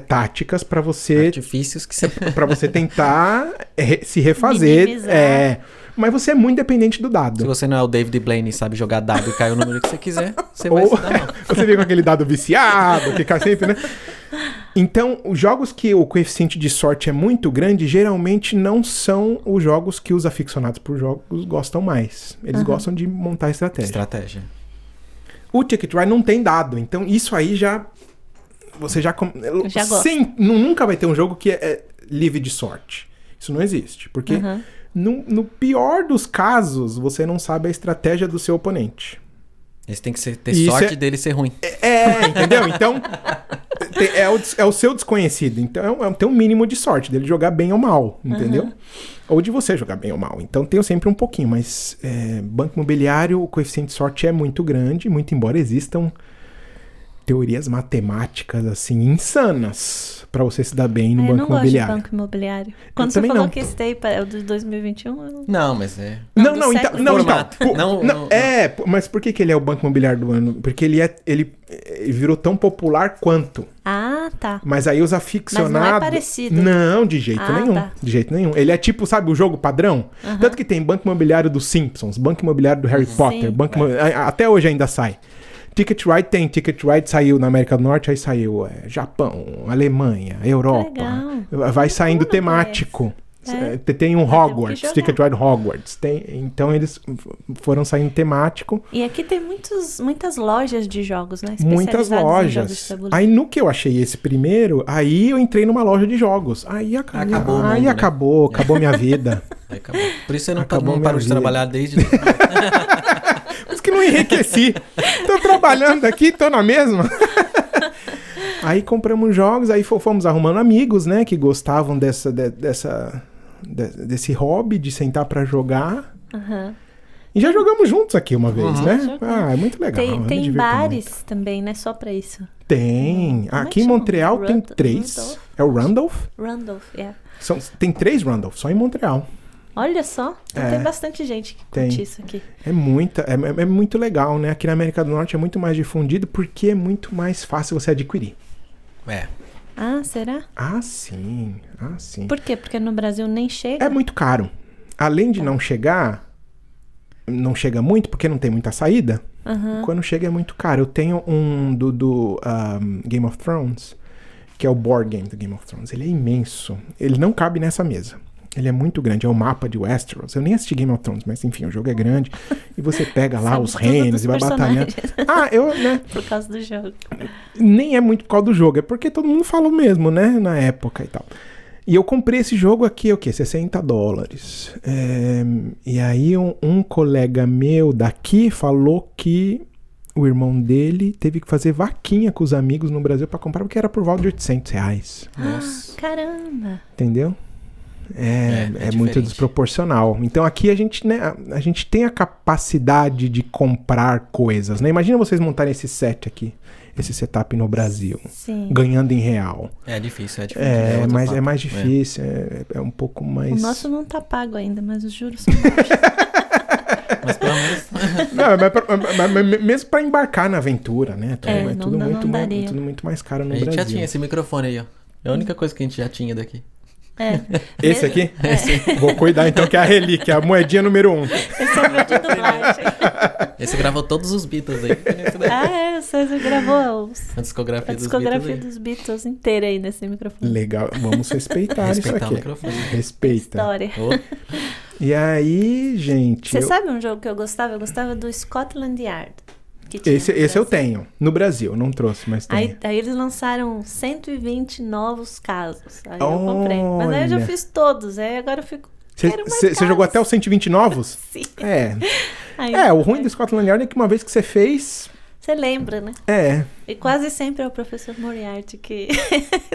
táticas para você Artifícios que você... para você tentar se refazer. Minimizar. Mas você é muito dependente do Se dado. você não é o David Blaine e sabe jogar dado e cai o número que você quiser, você vai Ou se dar mal. você vem com aquele dado viciado, que cai sempre, né? Então, os jogos que o coeficiente de sorte é muito grande, geralmente não são os jogos que os aficionados por jogos gostam mais. Eles gostam de montar estratégia. Estratégia. O Ticket Ride não tem dado, então isso aí já... Você já... Já gosto. Nunca vai ter um jogo que é livre de sorte. Isso não existe, porque no pior dos casos, você não sabe a estratégia do seu oponente. Esse tem que ter Isso sorte dele ser ruim. Entendeu? Então, é o seu desconhecido. Então, tem um mínimo de sorte dele jogar bem ou mal, entendeu? Ou de você jogar bem ou mal. Então, tem sempre um pouquinho, mas banco imobiliário, o coeficiente de sorte é muito grande, muito embora existam teorias matemáticas, assim, insanas pra você se dar bem no Eu banco não gosto de imobiliário. banco imobiliário. Quando você também falou não. que esse daí é o de 2021, eu... Não, mas é... do Não, então, século. não, então. Formato. Não. Mas por que ele é o banco imobiliário do ano? Porque ele virou tão popular quanto. Ah, tá. Mas aí os aficionados... Mas não é parecido. Não, de jeito nenhum. Tá. De jeito nenhum. Ele é tipo, sabe, o jogo padrão? Tanto que tem banco imobiliário dos Simpsons, banco imobiliário do Harry Potter, até hoje ainda sai. Ticket Ride tem. Ticket Ride saiu na América do Norte, aí saiu Japão, Alemanha, Europa. Legal. Vai saindo não temático. Tem um Hogwarts, que jogar. Ticket Ride Hogwarts. Então eles foram saindo temático. E aqui tem muitas lojas de jogos, né? Muitas Especializadas em jogos de lojas. tabuleiro. Aí no que eu achei esse primeiro, aí eu entrei numa loja de jogos. Aí Acabou o aí mundo, né? acabou minha vida. Aí acabou. Por isso você não Acabou minha parou de vida. trabalhar desde... Por isso que não enriqueci. Tô trabalhando aqui, tô na mesma. Aí compramos jogos, aí fomos arrumando amigos, né? Que gostavam desse hobby de sentar pra jogar. Aham. E já jogamos juntos aqui uma vez, né? Jogamos. É muito legal. eu me Tem divirto bares muito. também, né? Só pra isso. Tem. Como é que Aqui em chama? Montreal tem 3. Randolph? É o Randolph? Randolph, yeah. Tem 3 Randolph, só em Montreal. Olha só, então tem bastante gente que curte isso aqui. É muito legal, né? Aqui na América do Norte é muito mais difundido porque é muito mais fácil você adquirir. É. Ah, será? Ah, sim. Por quê? Porque no Brasil nem chega? É muito caro. Além de não chegar, não chega muito porque não tem muita saída. Quando chega é muito caro. Eu tenho um do Game of Thrones, que é o board game do Game of Thrones. Ele é imenso. Ele não cabe nessa mesa. Ele é muito grande, é o mapa de Westeros. Eu nem assisti Game of Thrones, mas enfim, o jogo é grande. E você pega lá Sabe os tudo reinos dos e vai batalhando. personagens. Né? Por causa do jogo. Nem é muito por causa do jogo, é porque todo mundo falou mesmo, né? Na época e tal. E eu comprei esse jogo aqui, o quê? $60. E aí um colega meu daqui falou que o irmão dele teve que fazer vaquinha com os amigos no Brasil pra comprar, porque era por volta de R$800. Nossa. Caramba! Entendeu? É muito diferente. desproporcional. Então aqui a gente, né, a gente tem a capacidade de comprar coisas, né? Imagina vocês montarem esse set aqui, esse setup no Brasil, Sim. ganhando em real. É difícil. Mas outro é mais papo. difícil, é um pouco mais... O nosso não tá pago ainda, mas os juros são baixos. Mas pelo menos... mas mesmo pra embarcar na aventura, né? Tudo não daria. tudo muito mais caro no A gente Brasil. já tinha esse microfone aí, ó. É a única coisa que a gente já tinha daqui. Esse aqui? Vou cuidar então, que é a relíquia, a moedinha número 1. Esse é o meu de dublagem. Esse gravou todos os Beatles aí. Você gravou A discografia, dos Beatles inteira aí nesse microfone. Legal, vamos respeitar isso Respeitar aqui. o microfone. Respeita. História. E aí, gente... Você sabe um jogo que eu gostava? Eu gostava do Scotland Yard. Esse eu tenho, no Brasil, não trouxe, mas tem. Aí eles lançaram 120 novos casos. Aí eu comprei. Mas aí eu já fiz todos. Aí agora eu fico... Você jogou até os 120 novos? Sim. O ruim do Scotland Yard é que uma vez que você fez... Você lembra, né? E quase sempre é o professor Moriarty que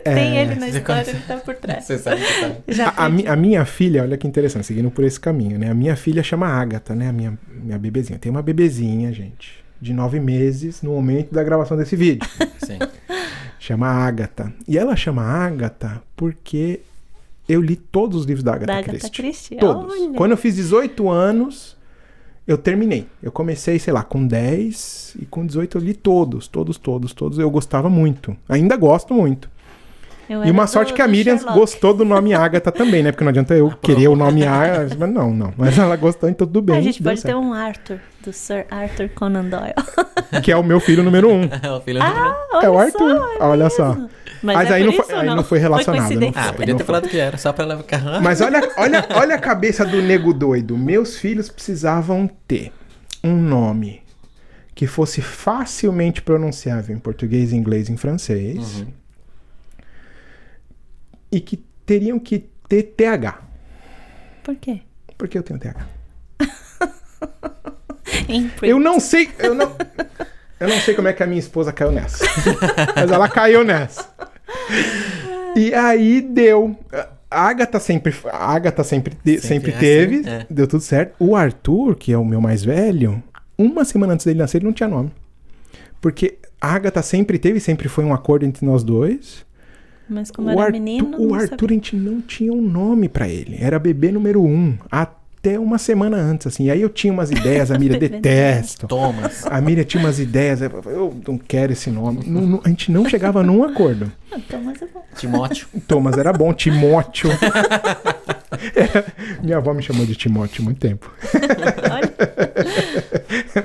tem ele na história, ele tá por trás. Você sabe que tá. A minha filha, olha que interessante, seguindo por esse caminho, né? A minha filha chama Agatha, né? A minha bebezinha. Tem uma bebezinha, gente, de 9 meses no momento da gravação desse vídeo. Sim. Chama Agatha. E ela chama Agatha porque eu li todos os livros da Agatha Christie. Todos. Olha. Quando eu fiz 18 anos, eu terminei. Eu comecei, sei lá, com 10 e com 18 eu li todos. Eu gostava muito. Ainda gosto muito. E uma sorte que a Miriam gostou do nome Agatha também, né? Porque não adianta eu querer o nome Agatha. Mas não. Mas ela gostou, então tudo bem. A gente pode ter um Arthur, do Sir Arthur Conan Doyle. Que é o meu filho número 1. É o filho número 1. É o Arthur. Olha só. Mas aí não foi relacionado. Podia ter falado que era, só pra ela ficar... Mas olha a cabeça do nego doido. Meus filhos precisavam ter um nome que fosse facilmente pronunciável em português, inglês e em francês. E que teriam que ter TH. Por quê? Porque eu tenho TH. Eu não sei como é que a minha esposa caiu nessa. Mas ela caiu nessa. E aí deu. A Agatha sempre teve. Assim, Deu tudo certo. O Arthur, que é o meu mais velho, uma semana antes dele nascer, ele não tinha nome. Porque a Agatha sempre teve, sempre foi um acordo entre nós dois. Mas como era menino... O Arthur, a gente não tinha um nome pra ele. Era bebê número 1. Até uma semana antes, assim. E aí eu tinha umas ideias, a Miriam, detesto. Thomas. A Miriam tinha umas ideias, eu não quero esse nome. A gente não chegava num acordo. Thomas é bom. Timóteo. Thomas era bom, Timóteo. Minha avó me chamou de Timóteo há muito tempo. Olha.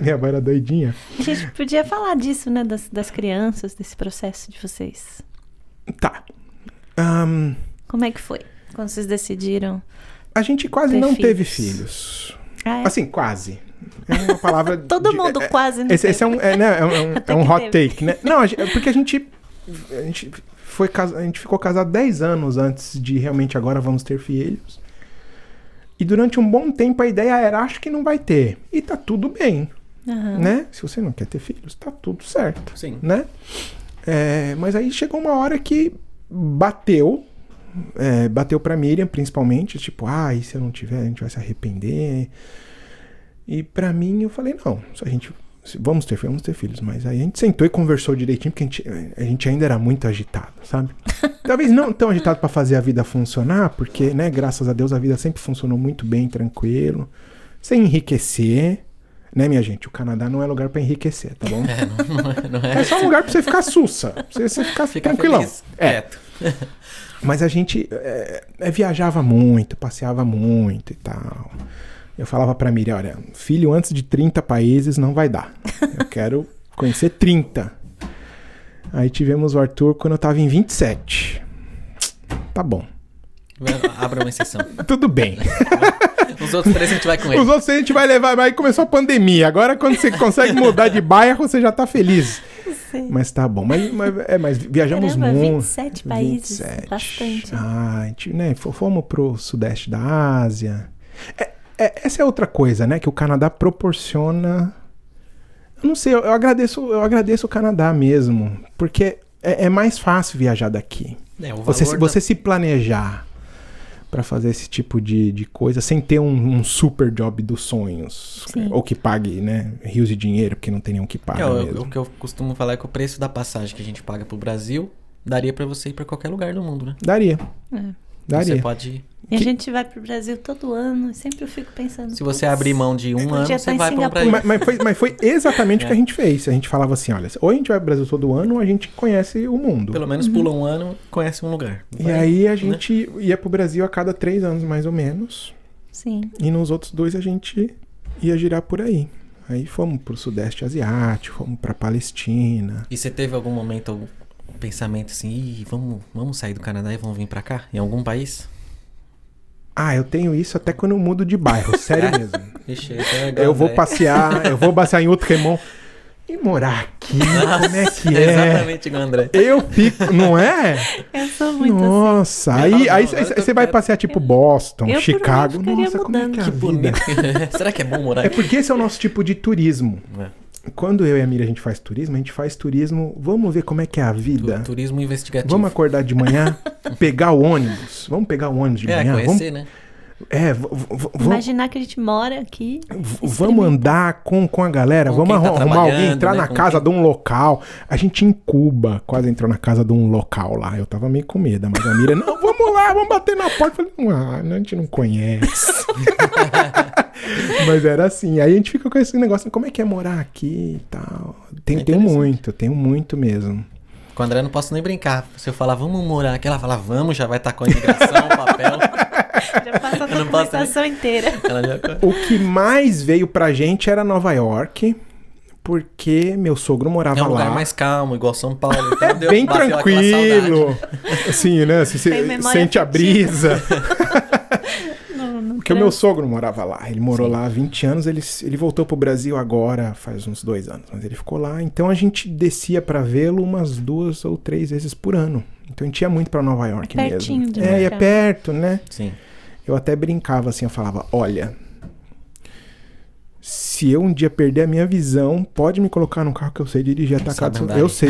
Minha avó era doidinha. A gente podia falar disso, né? Das crianças, desse processo de vocês. Tá. Como é que foi? Quando vocês decidiram? A gente quase Ter não filhos. teve filhos. Ah, é? Assim, quase. É uma palavra... Todo mundo quase não Esse teve. é um hot take, né? Não, porque a gente ficou casado 10 anos antes de realmente agora vamos ter filhos. E durante um bom tempo a ideia era, acho que não vai ter. E tá tudo bem, né? Se você não quer ter filhos, tá tudo certo. Sim. Né? Mas aí chegou uma hora que bateu pra Miriam, principalmente, tipo, e se eu não tiver, a gente vai se arrepender. E pra mim, eu falei, não, vamos ter filhos. Mas aí a gente sentou e conversou direitinho, porque a gente ainda era muito agitado, sabe? Talvez não tão agitado pra fazer a vida funcionar, porque, né, graças a Deus, a vida sempre funcionou muito bem, tranquilo, sem enriquecer, né, minha gente? O Canadá não é lugar pra enriquecer, tá bom? Não é. É só um lugar pra você ficar sussa, pra você ficar tranquilão. Feliz, quieto. Mas a gente viajava muito, passeava muito e tal. Eu falava pra Miriam, olha, filho antes de 30 países não vai dar. Eu quero conhecer 30. Aí tivemos o Arthur quando eu tava em 27. Tá bom. Abra uma exceção. Tudo bem. Os outros 3 a gente vai com ele. Os outros a gente vai levar, mas aí começou a pandemia. Agora quando você consegue mudar de bairro, você já tá feliz. Sim. Mas tá bom. Mas viajamos Caramba, muito. 27 países. Bastante. A gente, né, fomos pro sudeste da Ásia. Essa é outra coisa, né? Que o Canadá proporciona. Eu não sei, eu agradeço o Canadá mesmo. Porque é mais fácil viajar daqui. Você se planejar pra fazer esse tipo de coisa sem ter um super job dos sonhos. Sim. Ou que pague, né? Rios de dinheiro, porque não tem nenhum que pague mesmo. O que eu costumo falar é que o preço da passagem que a gente paga pro Brasil daria pra você ir pra qualquer lugar do mundo, né? Daria. Você pode... E a gente vai pro Brasil todo ano, e sempre eu fico pensando... Se você abrir mão de um ano, você vai pra um país. Mas foi exatamente o que a gente fez. A gente falava assim, olha, ou a gente vai pro Brasil todo ano, ou a gente conhece o mundo. Pelo menos pula um ano, conhece um lugar. E aí a gente ia pro Brasil a cada 3 anos, mais ou menos. Sim. E nos outros 2 a gente ia girar por aí. Aí fomos pro Sudeste Asiático, fomos pra Palestina. E você teve algum momento, algum pensamento assim, vamos sair do Canadá e vamos vir pra cá? Em algum país? Eu tenho isso até quando eu mudo de bairro, sério mesmo. Ixi, isso é legal, eu vou passear em outro Remon. E morar aqui, como é que é? Exatamente igual o André. Eu fico, não é? Eu sou muito Nossa, assim. aí você vai passear tipo Boston, eu Chicago. Por mim, Nossa, como é que é a vida? Bonito. Será que é bom morar É aqui? porque esse é o nosso tipo de turismo. Quando eu e a Miriam a gente faz turismo, vamos ver como é que é a vida. Turismo investigativo. Vamos acordar de manhã, pegar o ônibus. Vamos pegar o ônibus de manhã. Conhecer, né? Imaginar que a gente mora aqui. Vamos andar com a galera, Com vamos quem tá arrumar alguém, entrar né? na casa de um local. A gente em Cuba quase entrou na casa de um local lá. Eu tava meio com medo, mas a Miriam, não, vamos lá, vamos bater na porta. Eu falei, a gente não conhece. Mas era assim. Aí a gente fica com esse negócio, como é que é morar aqui e tal. Tenho muito mesmo. Com a André eu não posso nem brincar. Se eu falar, vamos morar aqui, ela fala, vamos, já vai estar com a imigração, o papel. Já passa a documentação inteira. O que mais veio pra gente era Nova York, porque meu sogro morava lá. É um lugar mais calmo, igual São Paulo. Então bem tranquilo. Assim, né? Você sente a brisa. Porque o meu sogro morava lá. Ele morou lá há 20 anos. Ele voltou pro Brasil agora, faz uns 2 anos. Mas ele ficou lá. Então a gente descia pra vê-lo umas 2 ou 3 vezes por ano. Então a gente ia muito pra Nova York mesmo. Pertinho de é perto, né? Sim. Eu até brincava assim, eu falava, olha, se eu um dia perder a minha visão, pode me colocar num carro que eu sei dirigir até a casa. Eu sei.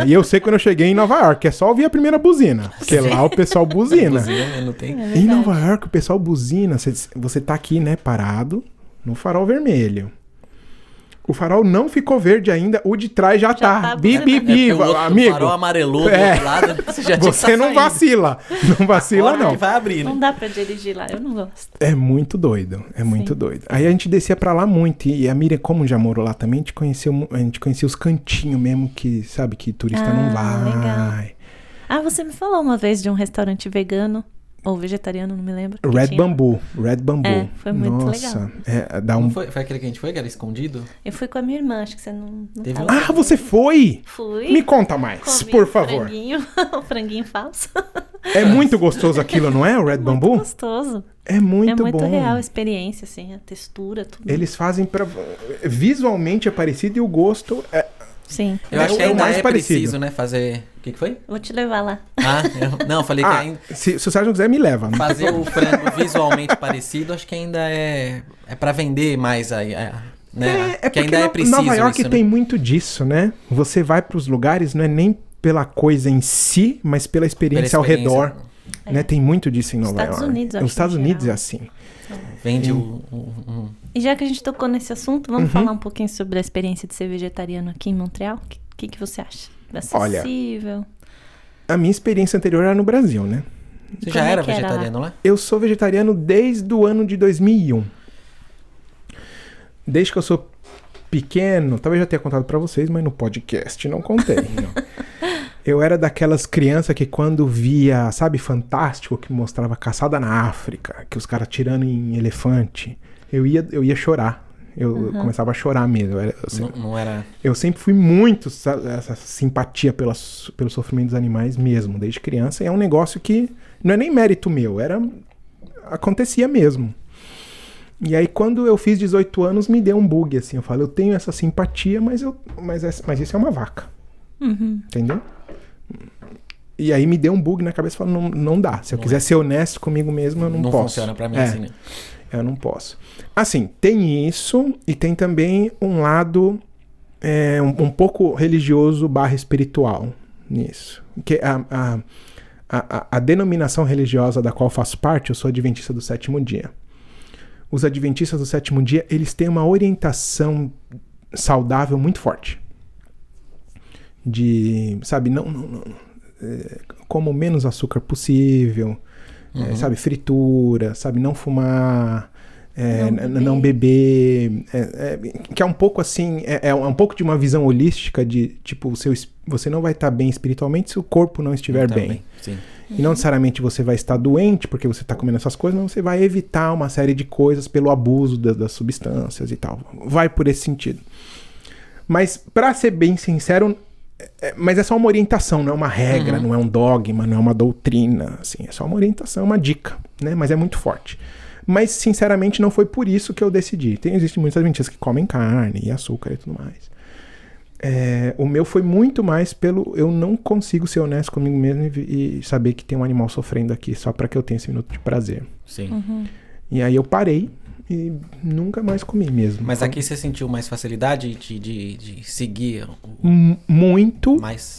E eu sei quando eu cheguei em Nova York, é só ouvir a primeira buzina. Porque lá o pessoal buzina. Não tem. Em Nova York o pessoal buzina. Você tá aqui, né, parado, no farol vermelho. O farol não ficou verde ainda, o de trás já tá. Bi, amigo. O farol amarelou do outro lado, você não vacila. Não vacila, não. Vai abrir, né? Não dá pra dirigir lá, eu não gosto. É muito doido, muito doido. Aí a gente descia pra lá muito, e a Miriam, como já morou lá também, a gente conhecia os cantinhos mesmo que, sabe, que turista não vai. Legal. Você me falou uma vez de um restaurante vegano. Ou vegetariano, não me lembro. Red Bamboo. Foi muito legal. Foi aquele que a gente foi, que era escondido? Eu fui com a minha irmã, acho que você não teve tava. Você foi? Fui. Me conta mais, por favor. O franguinho falso. É muito gostoso aquilo, não é? O Red Bamboo? Muito gostoso. É muito bom. É muito real a experiência, assim, a textura, tudo. Eles fazem pra... Visualmente é parecido e o gosto é... Sim. Eu acho que o ainda mais é parecido. preciso, né? Fazer... O que foi? Vou te levar lá. Não, falei que ainda... se o Sérgio quiser, me leva. Fazer o frango visualmente parecido, acho que ainda é pra vender mais aí, né? É que ainda porque é preciso Nova York isso, tem né? muito disso, né? Você vai pros lugares, não é nem pela coisa em si, mas pela experiência, ao redor. Né? Tem muito disso em Nova Estados York. Unidos, acho, Os Estados em Unidos é geral. assim. Vende E já que a gente tocou nesse assunto, vamos falar um pouquinho sobre a experiência de ser vegetariano aqui em Montreal? O que você acha? Acessível? A minha experiência anterior era no Brasil, né? Você Como já é era que era vegetariano lá? Eu sou vegetariano desde o ano de 2001. Desde que eu sou pequeno, talvez já tenha contado pra vocês, mas no podcast não contei. Não. Eu era daquelas crianças que quando via, sabe, Fantástico, que mostrava caçada na África, que os caras tirando em elefante, eu ia chorar. Eu começava a chorar mesmo. Não era... Eu sempre fui muito essa simpatia pelo sofrimento dos animais mesmo, desde criança. E é um negócio que não é nem mérito meu, acontecia mesmo. E aí quando eu fiz 18 anos, me deu um bug, assim. Eu falo, eu tenho essa simpatia, mas isso é uma vaca. Entendeu? E aí me deu um bug na cabeça, falando, não dá. Se eu quiser ser honesto comigo mesmo, eu não posso. Não funciona pra mim assim, né? Eu não posso. Assim, tem isso e tem também um lado um pouco religioso / espiritual nisso. Que a denominação religiosa da qual faço parte, eu sou adventista do sétimo dia. Os adventistas do sétimo dia, eles têm uma orientação saudável muito forte. De, sabe, como o menos açúcar possível, sabe, fritura, sabe, não fumar, não beber, que é um pouco assim, é um pouco de uma visão holística de, tipo, você não vai estar bem espiritualmente se o corpo não estiver bem. Sim. E não necessariamente você vai estar doente porque você está comendo essas coisas, mas você vai evitar uma série de coisas pelo abuso das substâncias e tal. Vai por esse sentido. Mas, para ser bem sincero, mas é só uma orientação, não é uma regra, não é um dogma, não é uma doutrina, assim, é só uma orientação, uma dica, né? Mas é muito forte. Mas, sinceramente, não foi por isso que eu decidi. Existem muitos adventistas que comem carne e açúcar e tudo mais. O meu foi muito mais pelo... Eu não consigo ser honesto comigo mesmo e saber que tem um animal sofrendo aqui só para que eu tenha esse minuto de prazer. Sim. E aí eu parei e nunca mais comi mesmo. Mas aqui você sentiu mais facilidade de seguir? Muito.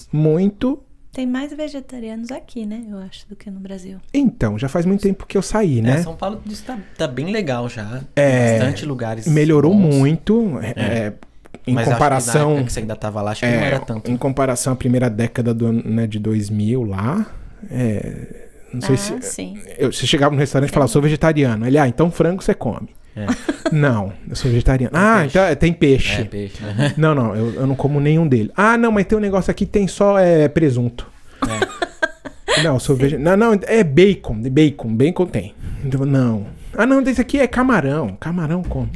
Muito. Tem mais vegetarianos aqui, né? Eu acho, do que no Brasil. Então, já faz muito tempo que eu saí, né? São Paulo tá bem legal já. Bastante lugares melhorou bons. muito. Em mas comparação... Acho que na época que você ainda tava lá, acho que não era tanto. Em comparação à primeira década de 2000 lá... não sei se... Sim. Você chegava no restaurante e falava, sou vegetariano. Ele, então frango você come. Não, eu sou vegetariano. Então tem peixe. Peixe. Não, eu não como nenhum dele. Não, mas tem um negócio aqui que tem só presunto. Não, eu sou vegetariano. Não, é bacon. Bacon tem. Não. Não, esse aqui é camarão. Camarão come.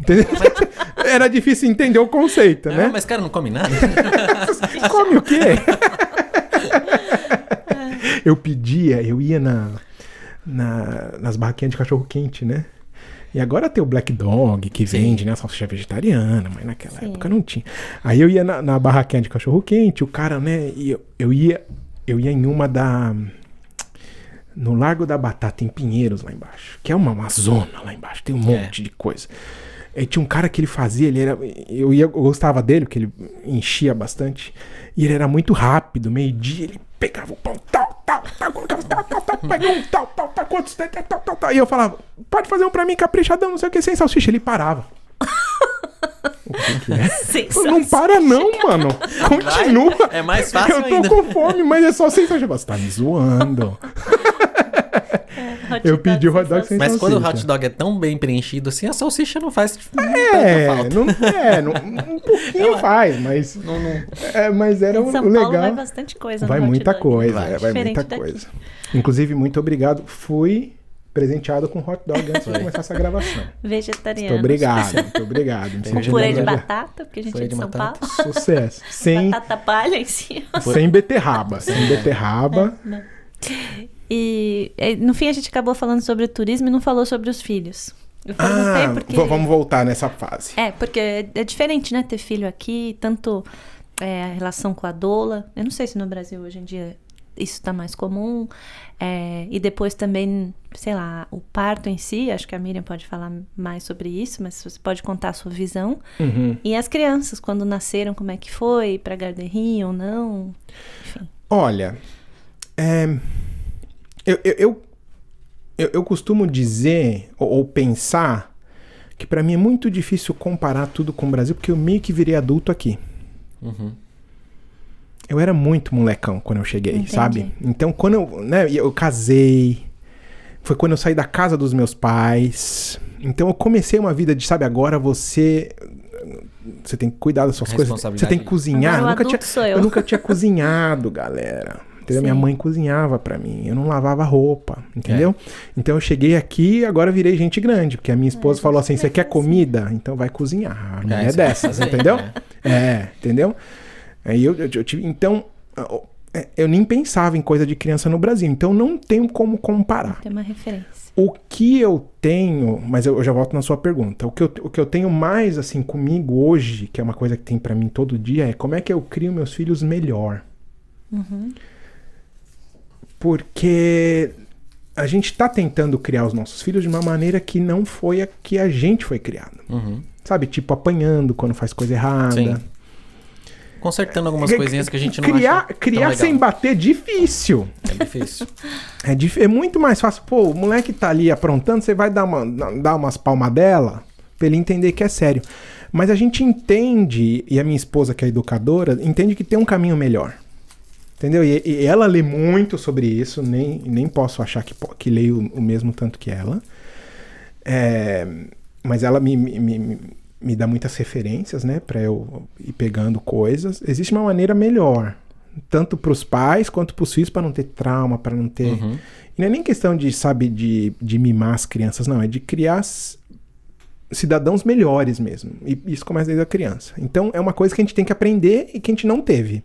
Era difícil entender o conceito, né? Mas cara, não come nada. Come o quê? Eu ia nas barraquinhas de cachorro-quente, né? E agora tem o Black Dog, que vende, né? A salsicha vegetariana, mas naquela época não tinha. Aí eu ia na barraquinha de cachorro-quente, o cara, né? E eu ia em uma no Largo da Batata, em Pinheiros, lá embaixo. Que é uma zona lá embaixo, tem um monte de coisa. E tinha um cara que ele fazia, eu gostava dele, porque ele enchia bastante. E ele era muito rápido, meio-dia, ele pegava o pão, colocava quantos, e eu falava, pode fazer um pra mim caprichadão, não sei o que, sem salsicha. Ele parava. O que é? Sem Não para não, mano. Continua. É mais fácil eu tô ainda. com fome, mas é só sem salsicha. Você tá me zoando. Eu pedi o hot dog sem salsicha. Mas quando o hot dog é tão bem preenchido assim, a salsicha não faz tanta falta. Um pouquinho faz, mas... mas era Em São o legal. Paulo vai bastante coisa Vai no hot muita dog. coisa, vai Diferente muita daqui. coisa. Inclusive, muito obrigado. Fui presenteado com hot dog antes de começar essa gravação. Vegetariano. Muito obrigado. Com purê de batata, porque a gente Purê é de de São batata. Paulo. Sucesso. Batata palha em cima. Sem beterraba. Sem beterraba. Não. E no fim a gente acabou falando sobre o turismo e não falou sobre os filhos. Eu perguntei porque... Vamos voltar nessa fase. Porque é diferente, né? Ter filho aqui, tanto a relação com a doula. Eu não sei se no Brasil hoje em dia isso tá mais comum. E depois também, sei lá, o parto em si. Acho que a Miriam pode falar mais sobre isso, mas você pode contar a sua visão. Uhum. E as crianças, quando nasceram, como é que foi? Pra Garderim ou não? Enfim. Olha, eu costumo dizer ou pensar que pra mim é muito difícil comparar tudo com o Brasil, porque eu meio que virei adulto aqui. Uhum. Eu era muito molecão quando eu cheguei, Entendi. sabe? Então, quando eu casei, foi quando eu saí da casa dos meus pais. Então, eu comecei uma vida de, sabe, agora você tem que cuidar das suas coisas. Você tem que cozinhar. Eu nunca tinha cozinhado, galera. Entendeu? Minha mãe cozinhava pra mim. Eu não lavava roupa, entendeu? Então, eu cheguei aqui e agora virei gente grande. Porque a minha esposa falou assim, você quer comida? Então, vai cozinhar. A minha é dessas, entendeu? Entendeu? Aí eu tive. Então, eu nem pensava em coisa de criança no Brasil. Então, não tenho como comparar. Tem uma referência. O que eu tenho. Mas eu já volto na sua pergunta. O que eu tenho mais, assim, comigo hoje, que é uma coisa que tem pra mim todo dia, é como é que eu crio meus filhos melhor. Uhum. Porque a gente tá tentando criar os nossos filhos de uma maneira que não foi a que a gente foi criado. Uhum. Sabe? Tipo, apanhando quando faz coisa errada. Sim. Consertando algumas coisinhas que a gente não acha Criar sem bater é difícil. É difícil. É muito mais fácil. Pô, o moleque tá ali aprontando, você vai dar umas palmadelas pra ele entender que é sério. Mas a gente entende, e a minha esposa, que é educadora, entende que tem um caminho melhor. Entendeu? E ela lê muito sobre isso, nem posso achar que leio o mesmo tanto que ela. Mas ela me dá muitas referências, né, pra eu ir pegando coisas. Existe uma maneira melhor, tanto pros pais quanto pros filhos, pra não ter trauma, pra não ter... Uhum. E não é nem questão de, sabe, de mimar as crianças, não. É de criar cidadãos melhores mesmo. E isso começa desde a criança. Então, é uma coisa que a gente tem que aprender e que a gente não teve.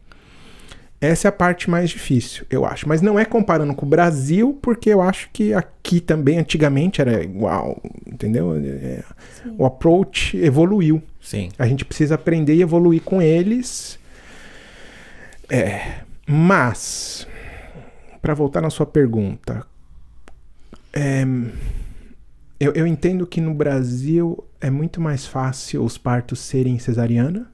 Essa é a parte mais difícil, eu acho. Mas não é comparando com o Brasil, porque eu acho que aqui também, antigamente, era igual, entendeu? O approach evoluiu. Sim. A gente precisa aprender e evoluir com eles. Mas, para voltar na sua pergunta, eu entendo que no Brasil é muito mais fácil os partos serem cesariana.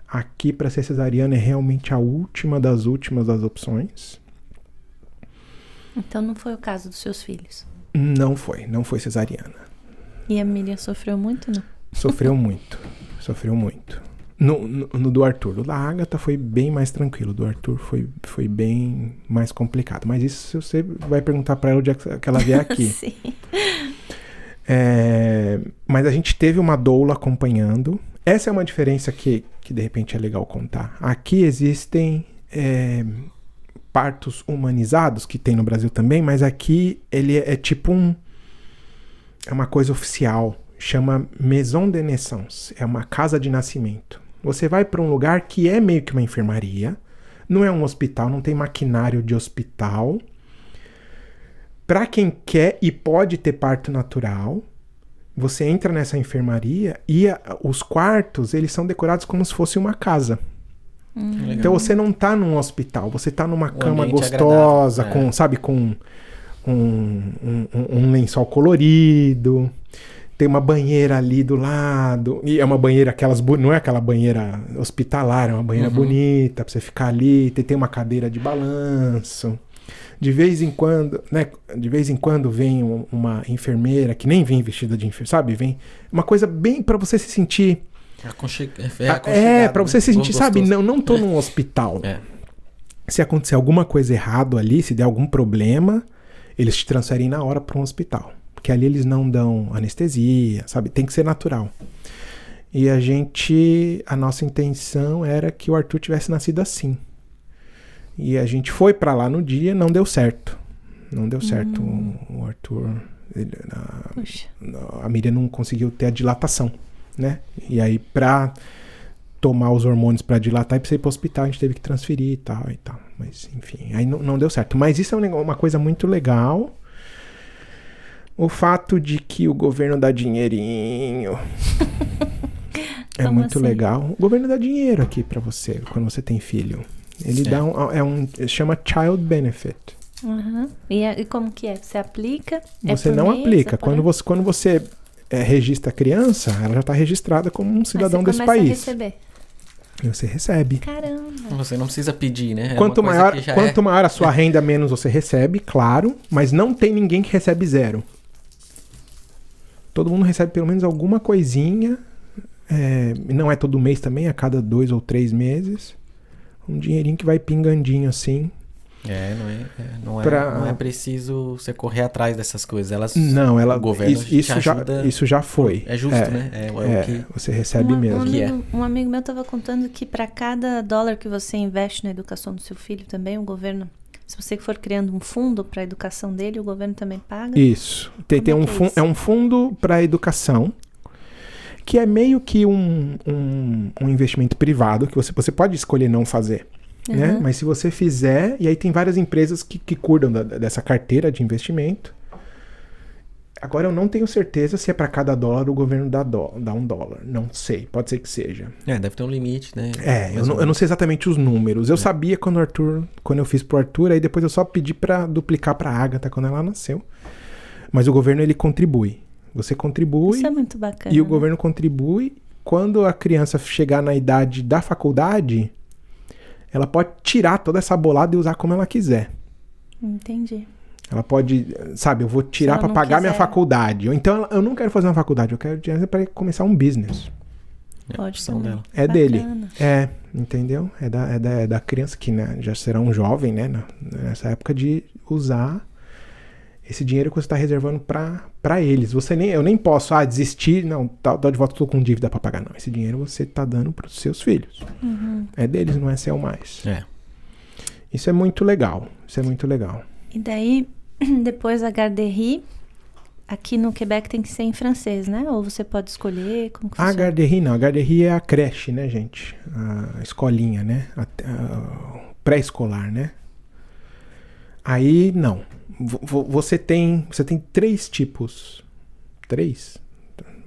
Aqui, para ser cesariana, é realmente a última das opções. Então não foi o caso dos seus filhos? Não foi cesariana. E a Miriam sofreu muito, não? Sofreu muito. No do Arthur. O da Agatha foi bem mais tranquilo. O do Arthur foi bem mais complicado. Mas isso você vai perguntar para ela o dia que ela vier aqui. Sim. Mas a gente teve uma doula acompanhando. Essa é uma diferença que de repente é legal contar. Aqui existem partos humanizados, que tem no Brasil também, mas aqui ele é tipo é uma coisa oficial. Chama Maison de Naissance. É uma casa de nascimento. Você vai para um lugar que é meio que uma enfermaria. Não é um hospital, não tem maquinário de hospital. Para quem quer e pode ter parto natural, você entra nessa enfermaria e os quartos, eles são decorados como se fosse uma casa. Então você não tá num hospital, você tá numa cama gostosa, com um lençol colorido, tem uma banheira ali do lado, e é uma banheira não é aquela banheira hospitalar, é uma banheira bonita pra você ficar ali, tem uma cadeira de balanço. De vez em quando vem uma enfermeira que nem vem vestida de enfermeira, sabe? Vem uma coisa bem pra você se sentir aconchegado, pra você se sentir, gostoso. sabe? Não tô num hospital. Se acontecer alguma coisa errada ali, se der algum problema, eles te transferem na hora pra um hospital. Porque ali eles não dão anestesia, sabe? Tem que ser natural. E a nossa intenção era que o Arthur tivesse nascido assim. E a gente foi pra lá no dia, não deu certo. O Arthur... A Miriam não conseguiu ter a dilatação, né? E aí, pra tomar os hormônios pra dilatar e pra ir pro hospital, a gente teve que transferir e tal. Mas, enfim, aí não deu certo. Mas isso é uma coisa muito legal. O fato de que o governo dá dinheirinho é muito assim? legal. O governo dá dinheiro aqui pra você quando você tem filho. Ele dá chama Child Benefit. Uhum. E como que é? Você aplica? Você por não mês, aplica. é por ano? Quando você registra a criança, ela já está registrada como um cidadão Mas você desse começa país. a receber. E você recebe. Caramba. Você não precisa pedir, né? É Quanto uma coisa maior, que já quanto maior a sua renda, menos você recebe, claro. Mas não tem ninguém que recebe zero. Todo mundo recebe pelo menos alguma coisinha. Não é todo mês também, a cada 2 ou 3 meses. Um dinheirinho que vai pingandinho assim. Não Pra- é preciso você correr atrás dessas coisas. Não, o governo te ajuda. isso já foi. É justo, né? O que... Você recebe mesmo. que é. Um amigo meu estava contando que para cada dólar que você investe na educação do seu filho também, o governo, se você for criando um fundo para a educação dele, o governo também paga? Isso. Tem Como é um que é fundo, isso? é um fundo para educação, que é meio que um investimento privado, que você pode escolher não fazer. Né? Uhum. Mas se você fizer, e aí tem várias empresas que cuidam dessa carteira de investimento. Agora eu não tenho certeza se é para cada dólar o governo dá $1. Não sei, pode ser que seja. deve ter um limite, né? Eu não sei exatamente os números. Eu sabia quando eu fiz pro Arthur, aí depois eu só pedi para duplicar para a Agatha quando ela nasceu. Mas o governo ele contribui. Você contribui Isso é muito bacana. e o né? governo contribui. Quando a criança chegar na idade da faculdade, ela pode tirar toda essa bolada e usar como ela quiser. Entendi. Ela pode, sabe, eu vou tirar ela para não pagar minha quiser. faculdade. Ou então eu não quero fazer uma faculdade, eu quero dinheiro para começar um business. Pode opção também. dela. É Bacana. dele. Entendeu? É da criança que, né, já será um jovem, né? Nessa época de usar esse dinheiro que você está reservando para eles. Eu nem posso desistir, não, tá de volta, tô com dívida para pagar. Não, esse dinheiro você tá dando para os seus filhos. Uhum. É deles, não é seu mais. É. Isso é muito legal. Isso é muito legal. E daí, depois a garderie, aqui no Quebec tem que ser em francês, né? Ou você pode escolher como que A funciona? garderie não. A garderie é a creche, né, gente? A escolinha, né? A pré-escolar, né? Aí, não. Você tem 3 tipos. 3?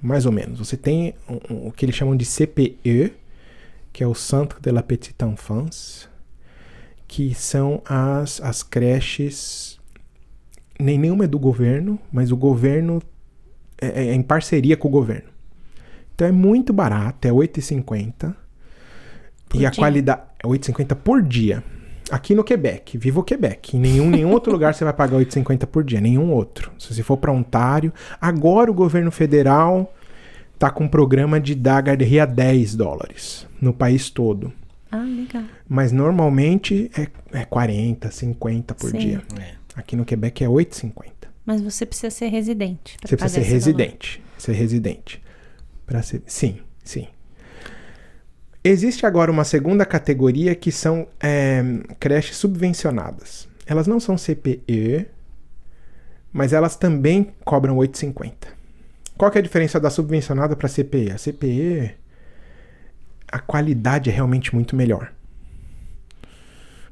Mais ou menos. Você tem o que eles chamam de CPE, que é o Centre de la Petite Enfance, que são as creches. Nenhuma é do governo, mas o governo é em parceria com o governo. Então é muito barato, é R$8,50. E a dia? qualidade é R$8,50 por dia. Aqui no Quebec, viva o Quebec. Em nenhum outro lugar você vai pagar R$8,50 por dia, nenhum outro. Se você for para Ontário, agora o governo federal tá com um programa de dar garderia a $10 no país todo. Ah, legal. Mas normalmente é 40, 50 por Sim. dia. É. Aqui no Quebec é R$8,50. Mas você precisa ser residente. pra Você precisa ser pagar esse valor. residente. Ser residente. Sim, sim. Existe agora uma segunda categoria que são creches subvencionadas. Elas não são CPE, mas elas também cobram R$8,50. Qual que é a diferença da subvencionada para a CPE? A CPE, a qualidade é realmente muito melhor.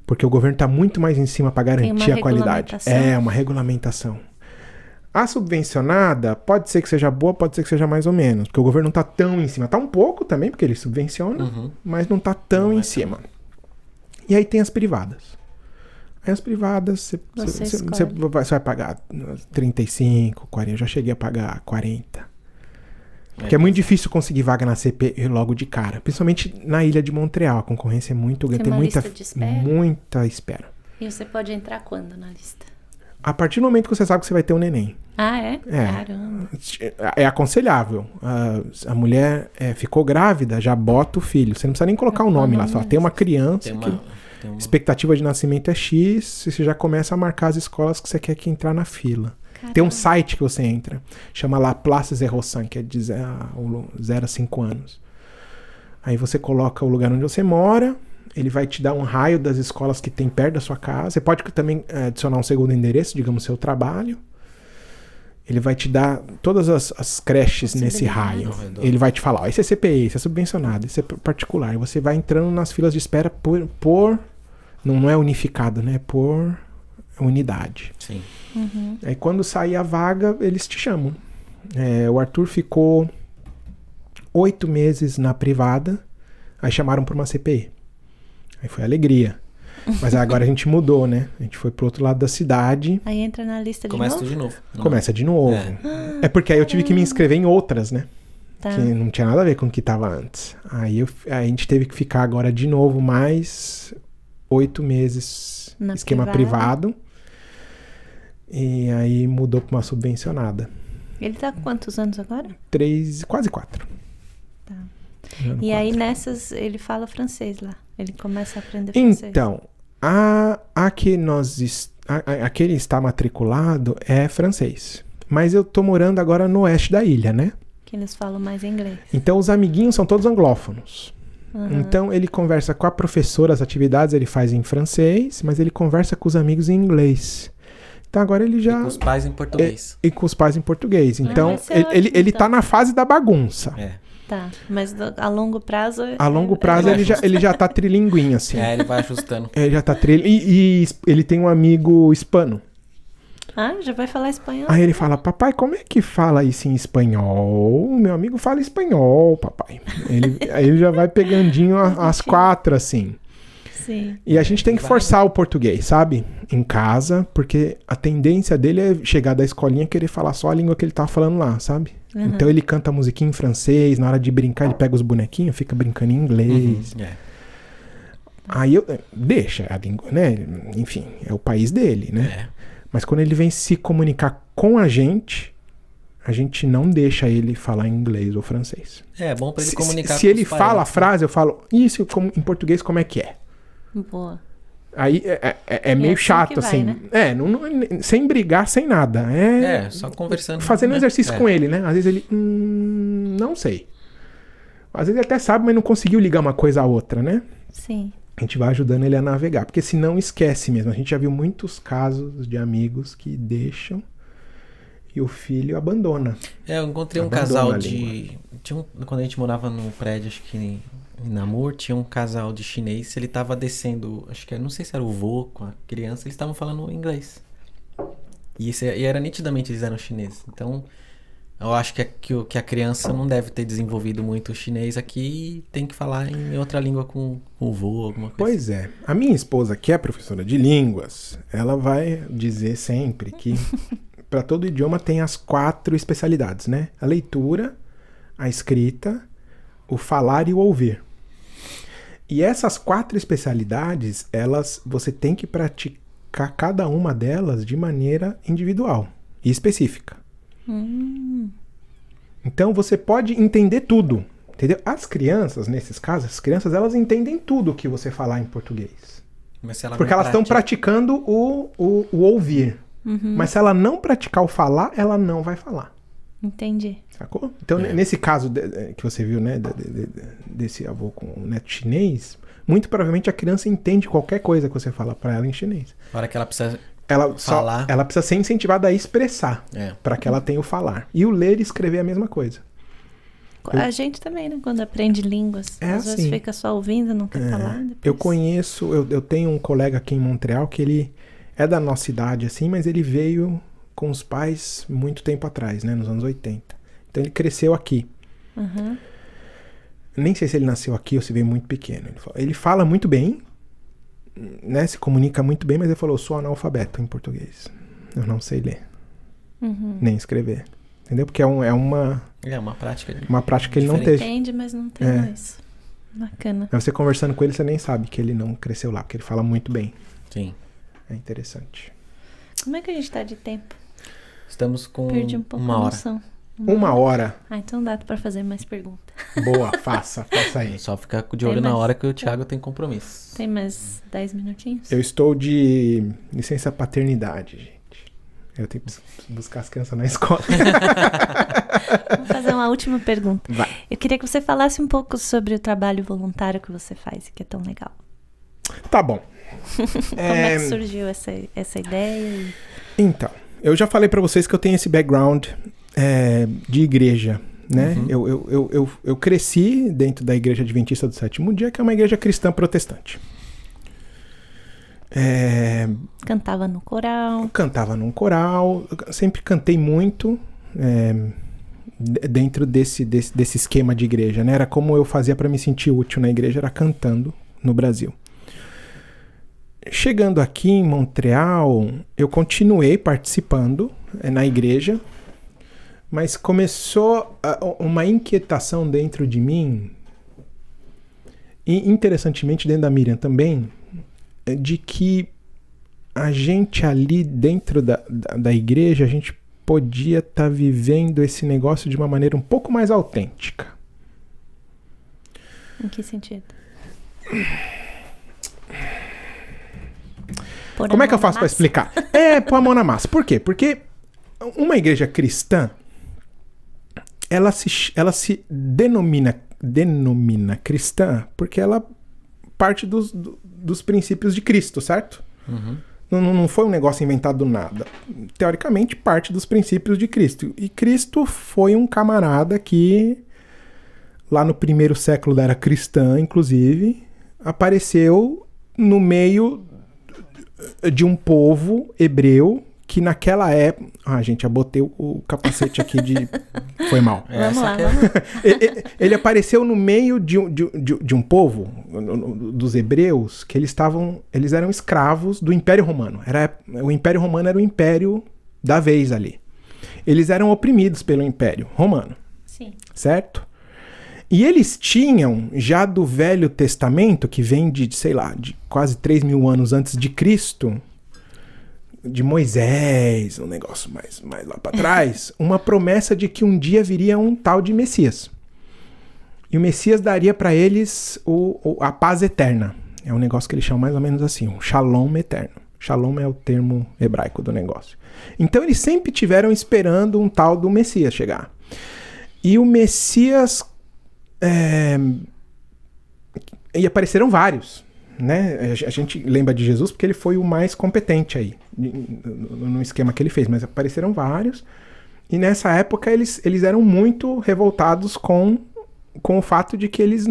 Porque o governo está muito mais em cima para garantir a qualidade. É uma regulamentação. A subvencionada pode ser que seja boa, pode ser que seja mais ou menos. Porque o governo não está tão em cima. Está um pouco também, porque ele subvenciona, mas não está tão em cima. E aí tem as privadas. Aí as privadas, você vai pagar 35, 40. Eu já cheguei a pagar 40. Porque é muito difícil conseguir vaga na CPE logo de cara. Principalmente na ilha de Montreal. A concorrência é muito grande. Tem uma muita, lista de espera? muita espera. E você pode entrar quando na lista? A partir do momento que você sabe que você vai ter um neném. Ah, é? É. Caramba. É aconselhável. A mulher ficou grávida, já bota o filho. Você não precisa nem colocar o nome lá. Só tem uma criança Tem uma... expectativa de nascimento é X. E você já começa a marcar as escolas que você quer que entrar na fila. Caramba. Tem um site que você entra. Chama lá Place 05, que é de 0 a 5 anos. Aí você coloca o lugar onde você mora. Ele vai te dar um raio das escolas que tem perto da sua casa. Você pode também adicionar um segundo endereço, digamos, seu trabalho. Ele vai te dar todas as creches nesse raio. Ele vai te falar, ó, esse é CPE, esse é subvencionado, esse é particular. E você vai entrando nas filas de espera por Não é unificado, né? É por unidade. Sim. Aí quando sair a vaga, eles te chamam. O Arthur ficou 8 meses na privada, aí chamaram para uma CPI. Aí foi alegria. Mas agora a gente mudou, né? A gente foi pro outro lado da cidade. Aí entra na lista de Começa novo? tudo de novo. Começa de novo. É porque aí eu tive que me inscrever em outras, né? Tá. Que não tinha nada a ver com o que tava antes. Aí a gente teve que ficar agora de novo mais 8 meses Na esquema privado. E aí mudou pra uma subvencionada. Ele tá com quantos anos agora? 3, quase 4. Tá. E aí nessas ele fala francês lá. Ele começa a aprender francês. Então, a que ele está matriculado é francês. Mas eu tô morando agora no oeste da ilha, né? Que eles falam mais inglês. Então os amiguinhos são todos anglófonos. Então ele conversa com a professora, as atividades ele faz em francês, mas ele conversa com os amigos em inglês. Então agora ele já... E com os pais em português. E com os pais em português. Então vai ser ótimo, ele então. tá na fase da bagunça. Tá, mas a longo prazo... A longo prazo ele já tá trilinguinho, assim. Ele vai ajustando. Ele já tá e ele tem um amigo hispano. Ah, já vai falar espanhol? Aí ele fala, papai, como é que fala isso em espanhol? Meu amigo fala espanhol, papai. Aí ele já vai pegandinho as 4, assim. Sim. E a gente tem que forçar o português, sabe? Em casa, porque a tendência dele é chegar da escolinha e querer falar só a língua que ele tá falando lá, sabe? Então ele canta musiquinha em francês, na hora de brincar ele pega os bonequinhos, fica brincando em inglês. Aí deixa a língua, né? Enfim, é o país dele, né? Mas quando ele vem se comunicar com a gente não deixa ele falar inglês ou francês. É bom pra ele comunicar se com ele os pais, fala a frase, eu falo, isso em português como é que é? Boa. Aí é meio assim chato, que vai, assim. né? Sem brigar, sem nada. Só conversando. Fazendo né? exercício com ele, né? Às vezes ele, não sei. Às vezes ele até sabe, mas não conseguiu ligar uma coisa à outra, né? Sim. A gente vai ajudando ele a navegar. Porque senão esquece mesmo. A gente já viu muitos casos de amigos que deixam e o filho abandona. Eu encontrei um casal de... Quando a gente morava no prédio, acho que em Namur, tinha um casal de chinês. Ele tava descendo, acho que não sei se era o vô com a criança, eles estavam falando inglês. E era nitidamente eles eram chineses. Então, eu acho que a criança não deve ter desenvolvido muito o chinês aqui e tem que falar em outra língua com o vô, alguma coisa. Pois é. A minha esposa, que é professora de línguas, ela vai dizer sempre que para todo idioma tem as 4 especialidades, né? A leitura, a escrita, o falar e o ouvir. E essas 4 especialidades, você tem que praticar cada uma delas de maneira individual e específica. Então você pode entender tudo, entendeu? As crianças, nesses casos, elas entendem tudo que você falar em português. Mas se ela porque não elas estão praticando o ouvir. Mas se ela não praticar o falar, ela não vai falar. Entendi. Sacou? Então, nesse caso que você viu, né, desse avô com o neto chinês, muito provavelmente a criança entende qualquer coisa que você fala pra ela em chinês. A hora que ela precisa falar. Ela precisa ser incentivada a expressar, para que ela tenha o falar. E o ler e escrever é a mesma coisa. A gente também, né? Quando aprende línguas, às vezes fica só ouvindo, não quer falar. Depois... Eu tenho um colega aqui em Montreal que ele é da nossa idade, assim, mas ele veio com os pais muito tempo atrás, né? Nos anos 80. Então ele cresceu aqui. Nem sei se ele nasceu aqui ou se veio muito pequeno. Ele fala muito bem, né? Se comunica muito bem, mas ele falou, sou analfabeto em português. Eu não sei ler. Nem escrever. Entendeu? Porque é uma prática. Uma prática que ele não teve. Entende, mas não tem isso. Bacana. Mas você conversando com ele, você nem sabe que ele não cresceu lá, porque ele fala muito bem. Sim. É interessante. Como é que a gente tá de tempo? Estamos com Perdi um pouco uma a hora. noção. Uma hora. Então dá pra fazer mais perguntas. Boa, faça aí. Só ficar de olho na hora que o Thiago tem compromisso. Tem mais 10 minutinhos? Eu estou de licença paternidade, gente. Eu tenho que buscar as crianças na escola. Vou fazer uma última pergunta. Vai. Eu queria que você falasse um pouco sobre o trabalho voluntário que você faz, que é tão legal. Tá bom. Como é que surgiu essa ideia? Então, eu já falei pra vocês que eu tenho esse background de igreja, né? Eu cresci dentro da Igreja Adventista do Sétimo Dia, que é uma igreja cristã protestante. Cantava no coral. Cantava num coral. Sempre cantei muito dentro desse esquema de igreja, né? Era como eu fazia para me sentir útil na igreja, era cantando no Brasil. Chegando aqui em Montreal, eu continuei participando na igreja, mas começou uma inquietação dentro de mim, e interessantemente dentro da Miriam também, de que a gente ali dentro da igreja, a gente podia estar vivendo esse negócio de uma maneira um pouco mais autêntica. Em que sentido? Como é que eu faço para explicar? Pôr a mão na massa. Por quê? Porque uma igreja cristã, ela se denomina cristã porque ela parte dos princípios de Cristo, certo? Uhum. Não foi um negócio inventado do nada. Teoricamente, parte dos princípios de Cristo. E Cristo foi um camarada que, lá no 1º século da era cristã, inclusive, apareceu no meio de um povo hebreu que naquela época... gente, já botei o capacete aqui de... Foi mal. Vamos lá. Ele apareceu no meio de um povo, dos hebreus, que eles eram escravos do Império Romano. O Império Romano era o império da vez ali. Eles eram oprimidos pelo Império Romano. Sim. Certo? E eles tinham, já do Velho Testamento, que vem de quase 3.000 anos antes de Cristo, de Moisés, um negócio mais lá para trás, uma promessa de que um dia viria um tal de Messias. E o Messias daria para eles a paz eterna. É um negócio que eles chamam mais ou menos assim, um shalom eterno. Shalom é o termo hebraico do negócio. Então eles sempre tiveram esperando um tal do Messias chegar. E o Messias... E apareceram vários, né? A gente lembra de Jesus porque ele foi o mais competente aí no esquema que ele fez, mas apareceram vários, e nessa época eles eram muito revoltados com o fato de que eles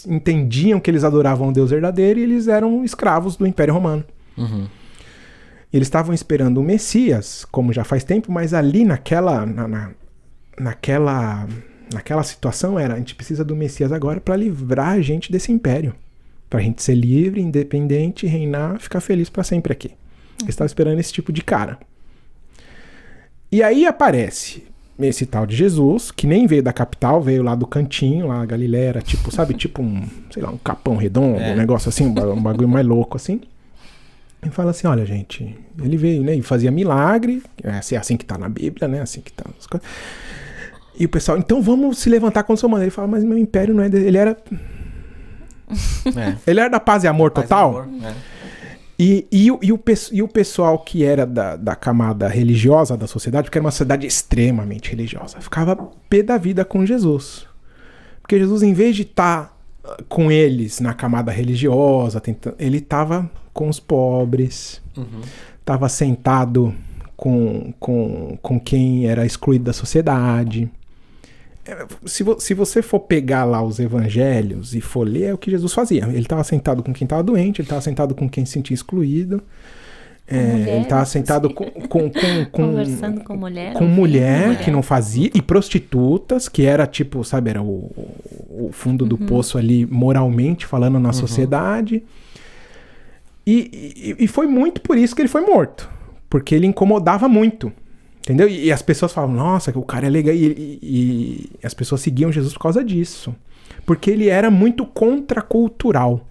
entendiam que eles adoravam o Deus verdadeiro e eles eram escravos do Império Romano. Uhum. Eles estavam esperando o Messias, como já faz tempo, mas ali naquela situação a gente precisa do Messias agora para livrar a gente desse império. Pra gente ser livre, independente, reinar, ficar feliz para sempre aqui. Eles estavam esperando esse tipo de cara. E aí aparece esse tal de Jesus, que nem veio da capital, veio lá do cantinho, lá a Galileia era tipo um Capão Redondo, um negócio assim, um bagulho mais louco assim. E fala assim, olha gente, ele veio, né, e fazia milagre, é assim que tá na Bíblia, né, assim que tá nas coisas. E o pessoal, então vamos se levantar contra o seu mano. Ele fala, mas meu império não é dele. Ele era... Ele era da paz e amor total. E o pessoal que era da camada religiosa da sociedade, porque era uma sociedade extremamente religiosa, ficava pé da vida com Jesus. Porque Jesus, em vez de estar com eles na camada religiosa, ele estava com os pobres, estava sentado com quem era excluído da sociedade. Se você for pegar lá os evangelhos e for ler, é o que Jesus fazia. Ele estava sentado com quem estava doente, ele estava sentado com quem se sentia excluído, ele estava sentado conversando com mulher que não fazia, e prostitutas, que era tipo, sabe, era o fundo do poço ali, moralmente falando na sociedade. E foi muito por isso que ele foi morto, porque ele incomodava muito. Entendeu? E as pessoas falavam, nossa, o cara é legal. E as pessoas seguiam Jesus por causa disso. Porque ele era muito contracultural.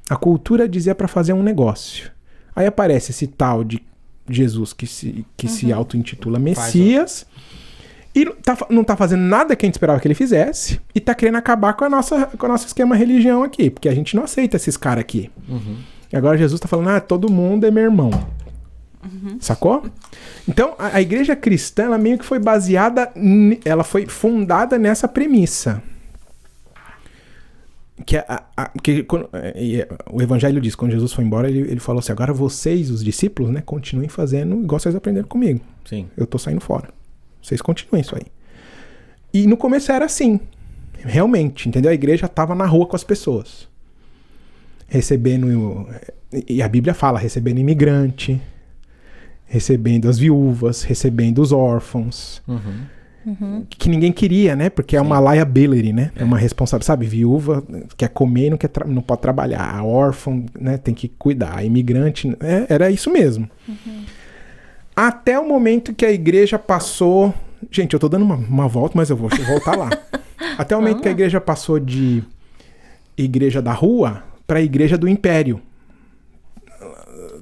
A cultura dizia para fazer um negócio. Aí aparece esse tal de Jesus que se auto-intitula Messias. E não tá fazendo nada que a gente esperava que ele fizesse. E tá querendo acabar com o nosso esquema religião aqui. Porque a gente não aceita esses caras aqui. E agora Jesus tá falando, todo mundo é meu irmão. Sacou? Então, a igreja cristã, ela meio que foi baseada, ela foi fundada nessa premissa. O evangelho diz, quando Jesus foi embora, ele falou assim, agora vocês, os discípulos, né, continuem fazendo igual vocês aprenderam comigo. Sim. Eu tô saindo fora. Vocês continuem isso aí. E no começo era assim. Realmente, entendeu? A igreja tava na rua com as pessoas. recebendo... E a Bíblia fala, recebendo imigrante, recebendo as viúvas, recebendo os órfãos. Que ninguém queria, né? Porque é uma liability, né? É uma responsabilidade. Sabe, viúva quer comer e não pode trabalhar. A órfã, né, tem que cuidar. A imigrante, era isso mesmo. Até o momento que a igreja passou... Gente, eu tô dando uma volta, mas eu vou voltar lá. Até o momento que a igreja passou de igreja da rua para a igreja do império.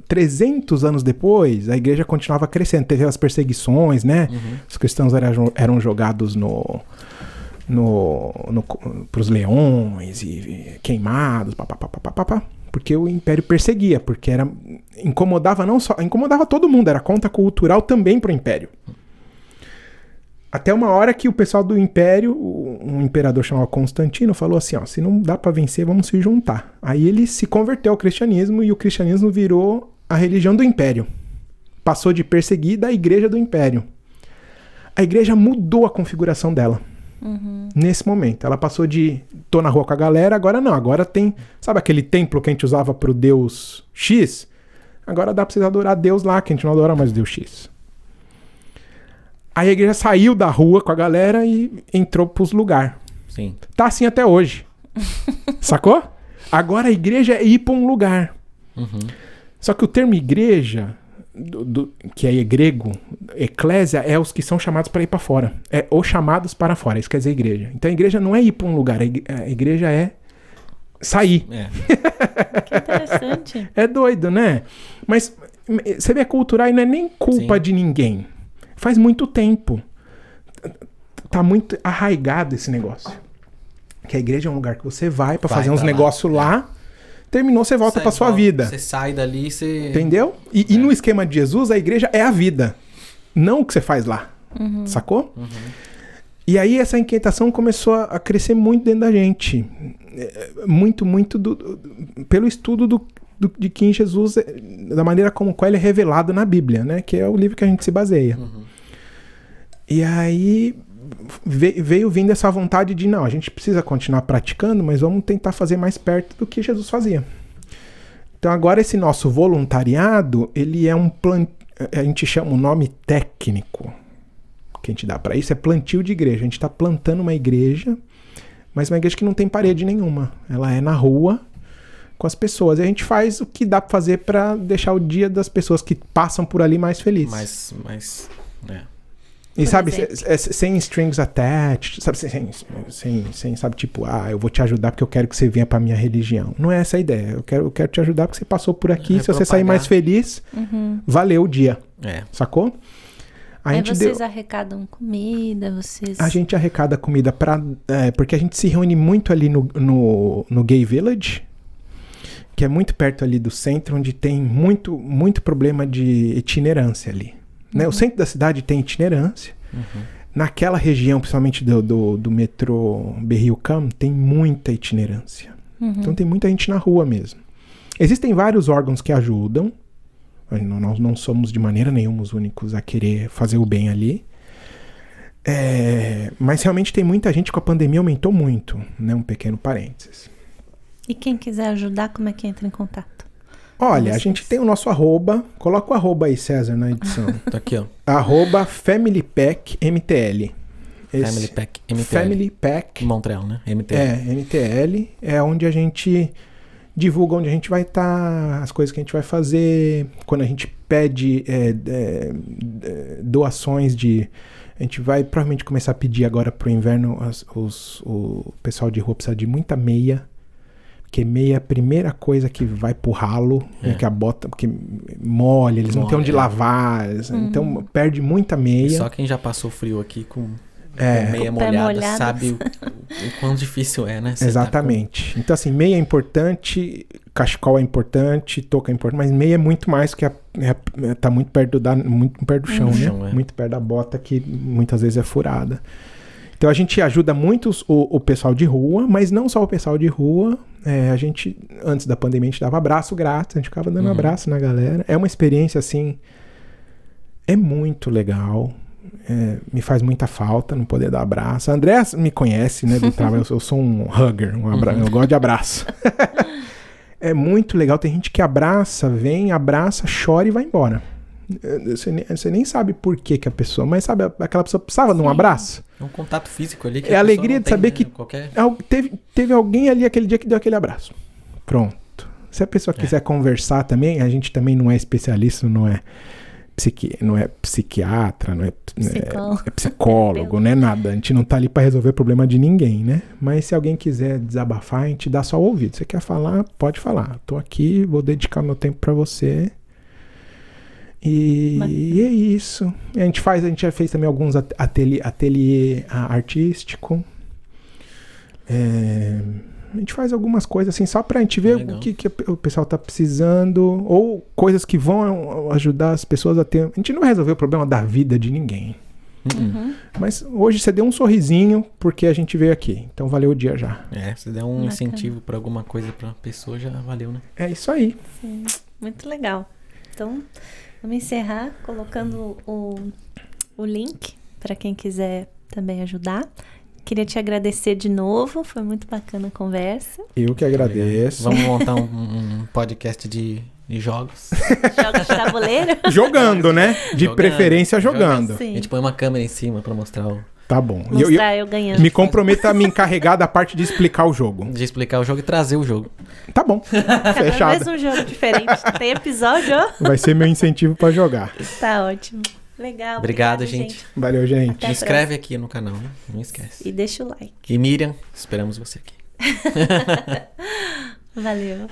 300 anos depois, a igreja continuava crescendo. Teve as perseguições, né? Os cristãos eram jogados pros leões e queimados, porque o império perseguia, porque incomodava todo mundo, era contracultural também pro império. Até uma hora que o pessoal do império, um imperador chamado Constantino, falou assim, ó, se não dá para vencer, vamos se juntar. Aí ele se converteu ao cristianismo e o cristianismo virou a religião do império. Passou de perseguir da igreja do império. A igreja mudou a configuração dela. Nesse momento. Ela passou de tô na rua com a galera, agora não. Agora tem, sabe aquele templo que a gente usava pro Deus X? Agora dá pra vocês adorar Deus lá, que a gente não adora mais o Deus X. Aí a igreja saiu da rua com a galera e entrou pros lugares. Sim. Tá assim até hoje. Sacou? Agora a igreja é ir pra um lugar. Só que o termo igreja, que é grego, eclésia, é os que são chamados para ir para fora. É os chamados para fora, isso quer dizer igreja. Então a igreja não é ir para um lugar, a igreja é sair. Que interessante. É doido, né? Mas você vê, cultural e não é nem culpa de ninguém. Faz muito tempo. Tá muito arraigado esse negócio. Que a igreja é um lugar que você vai para fazer uns negócios lá. Terminou, você volta pra sua vida. Você sai dali, você... Entendeu? E no esquema de Jesus, a igreja é a vida. Não o que você faz lá. Sacou? E aí essa inquietação começou a crescer muito dentro da gente. Muito pelo estudo de quem Jesus, da maneira como qual ele é revelado na Bíblia, né? Que é o livro que a gente se baseia. E aí veio vindo essa vontade de, não, a gente precisa continuar praticando, mas vamos tentar fazer mais perto do que Jesus fazia. Então agora esse nosso voluntariado, ele é a gente chama o nome técnico que a gente dá para isso, é plantio de igreja. A gente está plantando uma igreja, mas uma igreja que não tem parede nenhuma. Ela é na rua com as pessoas. E a gente faz o que dá para fazer para deixar o dia das pessoas que passam por ali mais felizes. E sabe, sem strings attached, sabe, sem sabe, tipo, eu vou te ajudar porque eu quero que você venha pra minha religião. Não é essa a ideia. Eu quero te ajudar porque você passou por aqui, se você sair mais feliz, valeu o dia. Sacou? Aí vocês arrecadam comida, A gente arrecada comida porque a gente se reúne muito ali no Gay Village, que é muito perto ali do centro, onde tem muito problema de itinerância ali. Né? O centro da cidade tem itinerância. Naquela região, principalmente do metrô Berry-UQAM, tem muita itinerância. Então tem muita gente na rua mesmo. Existem vários órgãos que ajudam. Nós não somos de maneira nenhuma os únicos a querer fazer o bem ali. Mas realmente tem muita gente, com a pandemia aumentou muito. Né? Um pequeno parênteses. E quem quiser ajudar, como é que entra em contato? Olha, a gente tem o nosso arroba. Coloca o arroba aí, César, na edição. Tá aqui, ó. Arroba FamilyPackMTL. Family Pack MTL. Montreal, né? MTL. MTL é onde a gente divulga onde a gente vai estar, as coisas que a gente vai fazer. Quando a gente pede doações a gente vai provavelmente começar a pedir agora pro inverno. O pessoal de rua precisa de muita meia. Porque meia é a primeira coisa que vai pro ralo, que a bota, porque molha, eles não têm onde lavar, então perde muita meia. E só quem já passou frio aqui com meia molhada sabe o quão difícil é, né? Exatamente. Então assim, meia é importante, cachecol é importante, touca é importante, mas meia é muito mais, porque tá muito perto do chão, né? Muito perto da bota, que muitas vezes é furada. Então a gente ajuda muito o pessoal de rua, mas não só o pessoal de rua. A gente, antes da pandemia, a gente dava abraço grátis, a gente ficava dando abraço na galera. É uma experiência, assim, é muito legal. Me faz muita falta não poder dar abraço. A André me conhece, né, do trabalho. Eu sou um hugger, eu gosto de abraço. É muito legal. Tem gente que abraça, vem, abraça, chora e vai embora. Você nem sabe por que a pessoa... Mas sabe, aquela pessoa precisava de um abraço. É um contato físico ali. Que É a pessoa alegria não de tem, saber né? que Qualquer... teve alguém ali aquele dia que deu aquele abraço. Pronto. Se a pessoa quiser conversar também, a gente também não é especialista, não é psiquiatra, não é psicólogo, não é nada. A gente não tá ali para resolver o problema de ninguém, né? Mas se alguém quiser desabafar, a gente dá só o ouvido. Você quer falar, pode falar. Tô aqui, vou dedicar meu tempo para você. E é isso. A gente já fez também alguns ateliê artístico. A gente faz algumas coisas assim, só pra gente ver o que o pessoal tá precisando, ou coisas que vão ajudar as pessoas a ter... A gente não vai resolver o problema da vida de ninguém. Mas hoje você deu um sorrisinho porque a gente veio aqui. Então valeu o dia já. Se der um incentivo pra alguma coisa pra pessoa, já valeu, né? É isso aí. Sim, muito legal. Então, vamos encerrar colocando o link para quem quiser também ajudar. Queria te agradecer de novo, foi muito bacana a conversa. Eu que agradeço. Vamos montar um podcast de jogos. Jogos de tabuleiro? Jogando, né? De preferência jogando. A gente põe uma câmera em cima pra mostrar o... Tá bom. Mostrar eu ganhando. Me comprometo a me encarregar da parte de explicar o jogo. De explicar o jogo e trazer o jogo. Tá bom. Fechado. Cada vez um jogo diferente. Tem episódio, ó. Vai ser meu incentivo pra jogar. Tá ótimo. Legal. Obrigado, obrigada, gente. Valeu, gente. Até Se inscreve aqui no canal, né? Não esquece. E deixa o like. E Miriam, esperamos você aqui. Valeu.